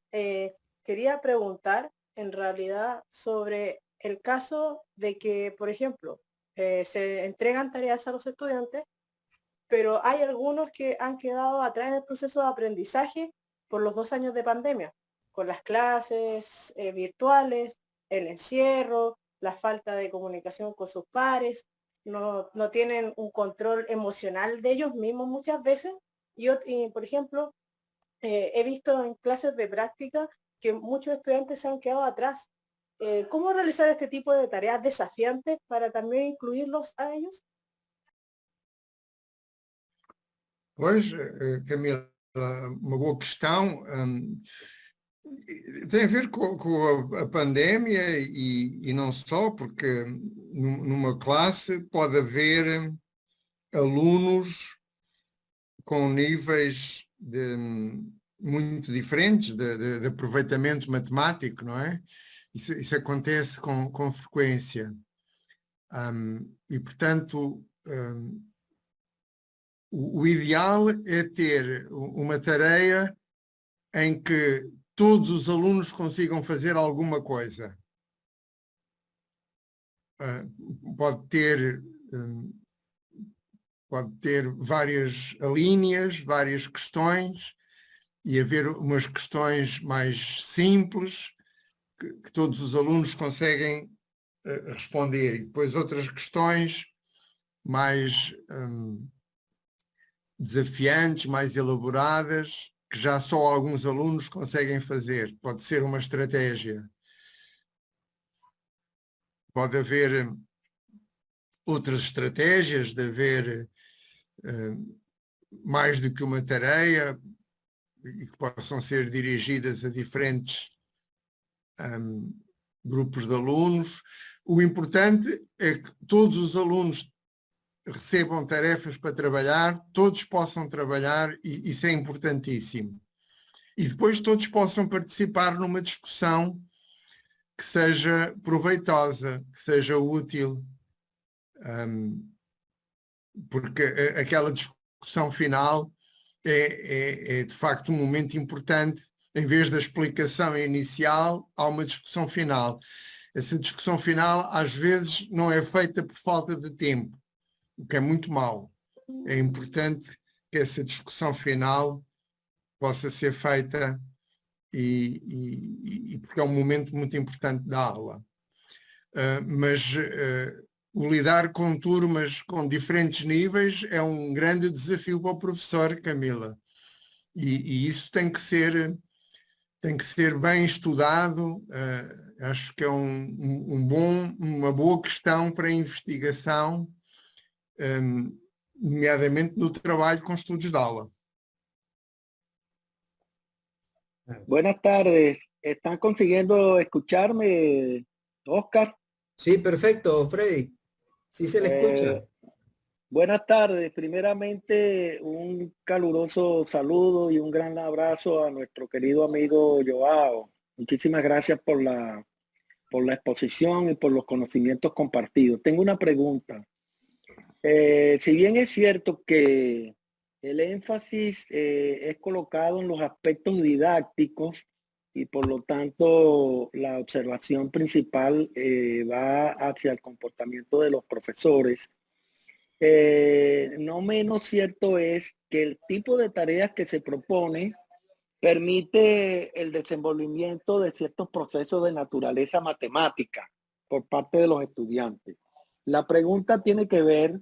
Quería preguntar en realidad sobre el caso de que, por ejemplo, se entregan tareas a los estudiantes, pero hay algunos que han quedado atrás en el proceso de aprendizaje por los 2 años de pandemia, con las clases virtuales, el encierro, la falta de comunicación con sus pares, no tienen un control emocional de ellos mismos muchas veces. Y por ejemplo, he visto en clases de práctica que muchos estudiantes se han quedado atrás. ¿Cómo realizar este tipo de tareas desafiantes para también incluirlos a ellos? Pois, Camila, uma boa questão. Tem a ver com a pandemia e não só, porque numa classe pode haver alunos com níveis muito diferentes de aproveitamento matemático, não é? Isso acontece com frequência. E, portanto, o ideal é ter uma tarefa em que todos os alunos consigam fazer alguma coisa. Pode ter várias linhas, várias questões, e haver umas questões mais simples que todos os alunos conseguem responder, e depois outras questões mais desafiantes, mais elaboradas, que já só alguns alunos conseguem fazer. Pode ser uma estratégia. Pode haver outras estratégias de haver mais do que uma tarefa e que possam ser dirigidas a diferentes grupos de alunos. O importante é que todos os alunos recebam tarefas para trabalhar, todos possam trabalhar, e isso é importantíssimo. E depois todos possam participar numa discussão que seja proveitosa, que seja útil, porque aquela discussão final é de facto um momento importante. Em vez da explicação inicial, há uma discussão final. Essa discussão final às vezes não é feita por falta de tempo, o que é muito mau. É importante que essa discussão final possa ser feita e porque é um momento muito importante da aula. Mas o lidar com turmas com diferentes níveis é um grande desafio para o professor, Camila. E isso tem que ser bem estudado. Acho que é uma boa questão para a investigação, nomeadamente no trabalho com estudos de aula. Buenas tardes. ¿Están consiguiendo escucharme, Oscar? Sí, perfecto, Freddy. Sí se le escucha. Buenas tardes. Primeramente, un caluroso saludo y un gran abrazo a nuestro querido amigo Joao. Muchísimas gracias por la exposición y por los conocimientos compartidos. Tengo una pregunta. Si bien es cierto que el énfasis es colocado en los aspectos didácticos y por lo tanto la observación principal va hacia el comportamiento de los profesores, no menos cierto es que el tipo de tareas que se propone permite el desenvolvimiento de ciertos procesos de naturaleza matemática por parte de los estudiantes. La pregunta tiene que ver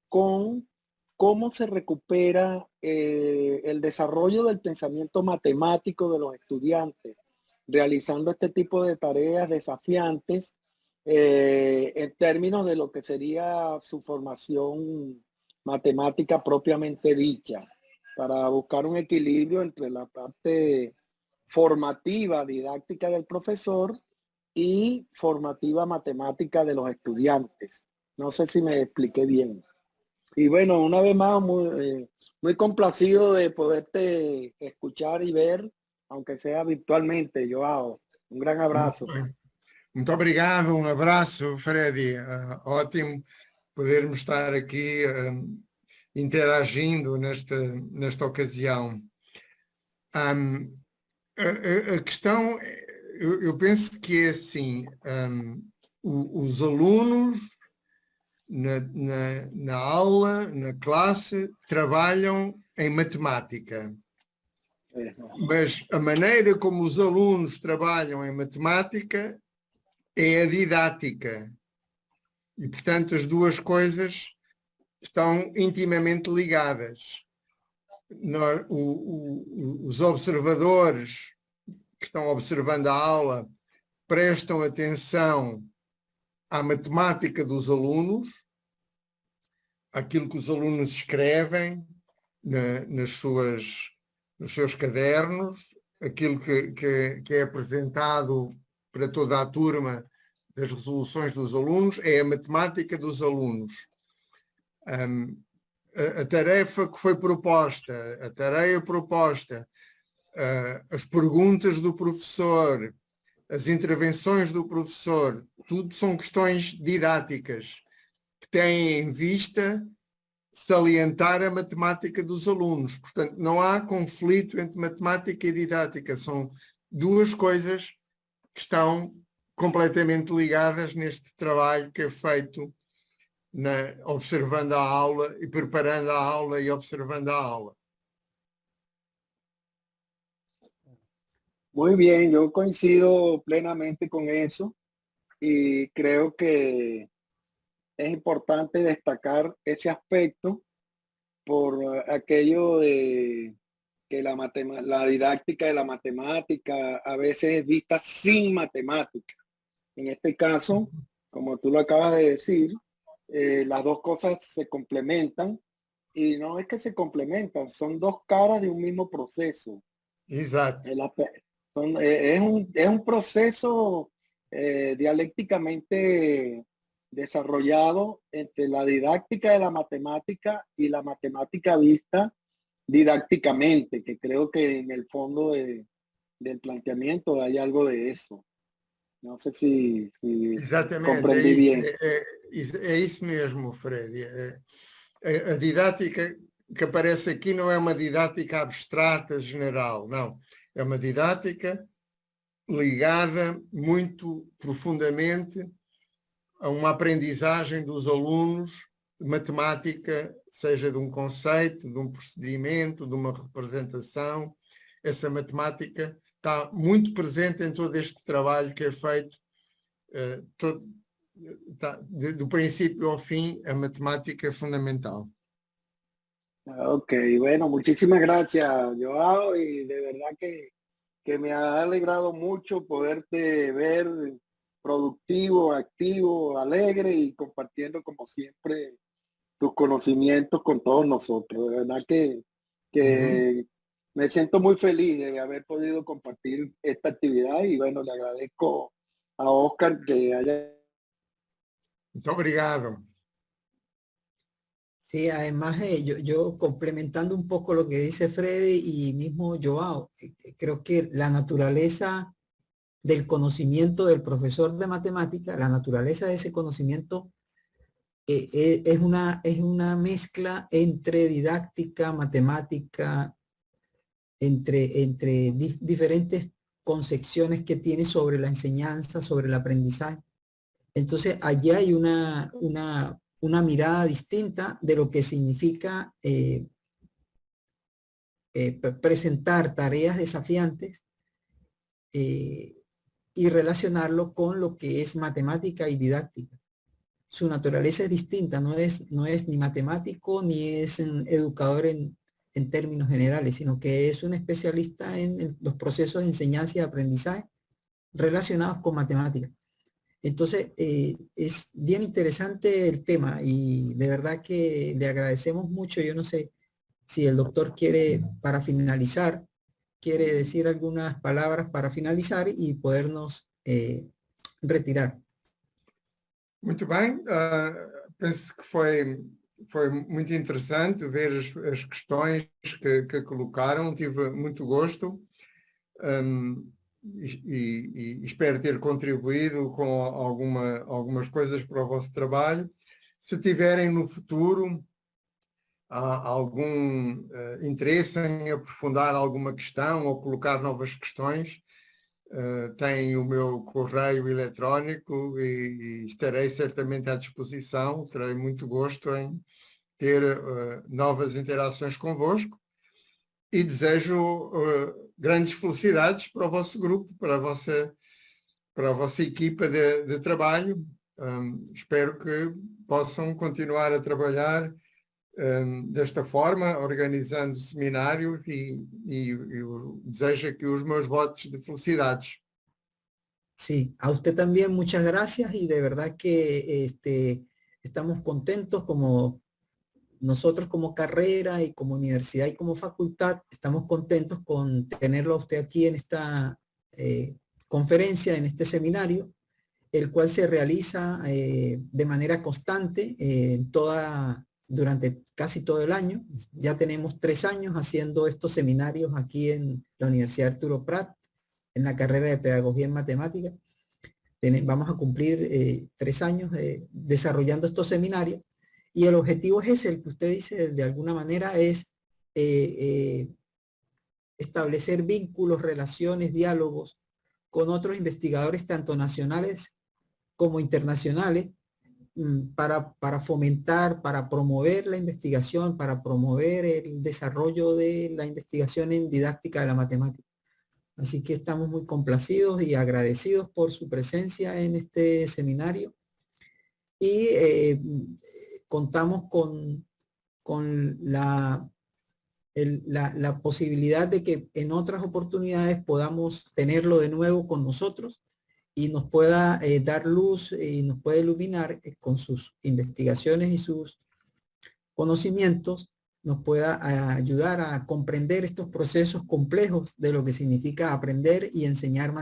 con cómo se recupera el desarrollo del pensamiento matemático de los estudiantes realizando este tipo de tareas desafiantes en términos de lo que sería su formación matemática propiamente dicha, para buscar un equilibrio entre la parte formativa, didáctica del profesor y formativa matemática de los estudiantes. No sé si me expliqué bien. Y bueno, una vez más, muy complacido de poderte escuchar y ver, aunque sea virtualmente, Joao. Un gran abrazo. Muito obrigado, um abraço, Freddy. Ótimo podermos estar aqui interagindo nesta ocasião. A questão eu penso que é assim, os alunos na aula, na classe, trabalham em matemática. Mas a maneira como os alunos trabalham em matemática é a didática. E, portanto, as duas coisas estão intimamente ligadas. Os observadores que estão observando a aula prestam atenção à matemática dos alunos, àquilo que os alunos escrevem nos seus cadernos, aquilo que é apresentado para toda a turma das resoluções dos alunos, é a matemática dos alunos. A tarefa que foi proposta, a tarefa proposta, as perguntas do professor, as intervenções do professor, tudo são questões didáticas que têm em vista salientar a matemática dos alunos. Portanto, não há conflito entre matemática e didática. São duas coisas que estão completamente ligadas neste trabalho que é feito observando a aula e preparando a aula e observando a aula. Muy bien, yo coincido plenamente con eso y creo que es importante destacar ese aspecto por aquello de que la didáctica de la matemática a veces es vista sin matemática. En este caso, como tú lo acabas de decir, las dos cosas se complementan y no es que se complementan, son dos caras de un mismo proceso. Exato. Es un proceso dialécticamente desarrollado entre la didáctica de la matemática y la matemática vista didácticamente, que creo que en el fondo del planteamiento hay algo de eso. Não sei se compreendi bem. É isso mesmo, Fred. A didática que aparece aqui não é uma didática abstrata, general, não. É uma didática ligada muito profundamente a uma aprendizagem dos alunos de matemática, seja de um conceito, de um procedimento, de uma representação. Essa matemática está muito presente em todo este trabalho que é feito, do princípio ao fim, a matemática é fundamental. Ok, bueno, muchísimas gracias, Joao, y de verdad que me ha alegrado mucho poderte ver productivo, activo, alegre y compartiendo como siempre tus conocimientos con todos nosotros. De verdad que me siento muy feliz de haber podido compartir esta actividad y bueno, le agradezco a Oscar que haya... Muito obrigado. Sí, además yo complementando un poco lo que dice Freddy y mismo Joao, creo que la naturaleza del conocimiento del profesor de matemática, la naturaleza de ese conocimiento es una mezcla entre didáctica, matemática, entre diferentes concepciones que tiene sobre la enseñanza, sobre el aprendizaje. Entonces, allí hay una mirada distinta de lo que significa presentar tareas desafiantes y relacionarlo con lo que es matemática y didáctica. Su naturaleza es distinta, no es ni matemático ni es un educador en términos generales, sino que es un especialista en los procesos de enseñanza y aprendizaje relacionados con matemáticas. Entonces, es bien interesante el tema y de verdad que le agradecemos mucho. Yo no sé si el doctor quiere, para finalizar, quiere decir algunas palabras para finalizar y podernos retirar. Muito bem. Penso que foi muito interessante ver as questões que colocaram. Tive muito gosto. E espero ter contribuído com algumas coisas para o vosso trabalho. Se tiverem no futuro algum interesse em aprofundar alguma questão ou colocar novas questões, têm o meu correio eletrónico e estarei certamente à disposição. Terei muito gosto em ter novas interações convosco e desejo grandes felicidades para o vosso grupo, para a vossa equipa de trabalho. Espero que possam continuar a trabalhar desta forma, organizando seminários e desejo aqui os meus votos de felicidades. Sí, a usted también muchas gracias y de verdad que estamos contentos como nosotros como carrera y como universidad y como facultad, estamos contentos con tenerlo a usted aquí en esta conferencia, en este seminario, el cual se realiza de manera constante durante casi todo el año. Ya tenemos 3 años haciendo estos seminarios aquí en la Universidad Arturo Prat, en la carrera de Pedagogía en Matemática. Vamos a cumplir 3 años desarrollando estos seminarios y el objetivo es ese, el que usted dice de alguna manera, es establecer vínculos, relaciones, diálogos con otros investigadores tanto nacionales como internacionales para fomentar, para promover la investigación, para promover el desarrollo de la investigación en didáctica de la matemática. Así que estamos muy complacidos y agradecidos por su presencia en este seminario y contamos con la posibilidad de que en otras oportunidades podamos tenerlo de nuevo con nosotros y nos pueda dar luz y nos pueda iluminar con sus investigaciones y sus conocimientos, nos pueda ayudar a comprender estos procesos complejos de lo que significa aprender y enseñar